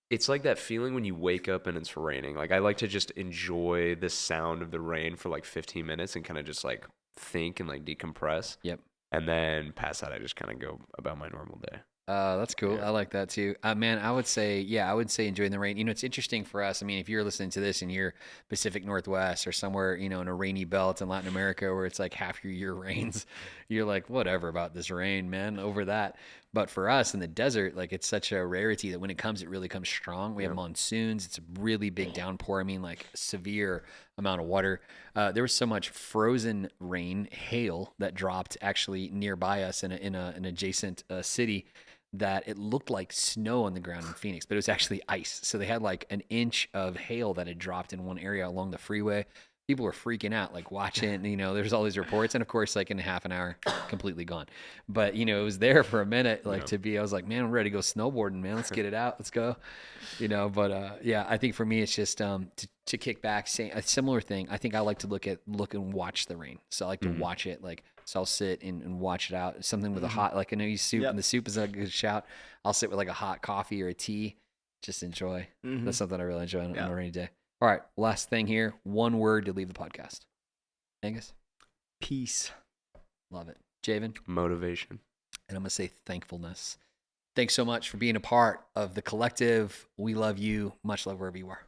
it's like that feeling when you wake up and it's raining. Like I like to just enjoy the sound of the rain for like 15 minutes and kind of just like think and like decompress. Yep. And then past that, I just kind of go about my normal day. That's cool. Yeah. I like that too. Man, I would say enjoying the rain. It's interesting for us. I mean, if you're listening to this and you're Pacific Northwest or somewhere, in a rainy belt in Latin America where it's like half your year rains, you're like, whatever about this rain, man, over that. But for us in the desert, like it's such a rarity that when it comes, it really comes strong. We have monsoons. It's a really big downpour. I mean, like severe amount of water. There was so much frozen rain, hail that dropped actually nearby us in an adjacent city that it looked like snow on the ground in Phoenix, but it was actually ice. So they had like an inch of hail that had dropped in one area along the freeway. people were freaking out, like watching, there's all these reports. And of course, like in half an hour, completely gone. But, it was there for a minute, like I was like, man, I'm ready to go snowboarding, man. Let's get it out. Let's go. But yeah, I think for me, it's just to kick back, saying a similar thing. I think I like to look and watch the rain. So I like to watch it, so I'll sit and watch it out. Something with a hot, like I know you soup, and the soup is a good shout. I'll sit with like a hot coffee or a tea, just enjoy. That's something I really enjoy on a rainy day. All right, last thing here. One word to leave the podcast. Angus? Peace. Love it. Javan? Motivation. And I'm going to say thankfulness. Thanks so much for being a part of the collective. We love you. Much love wherever you are.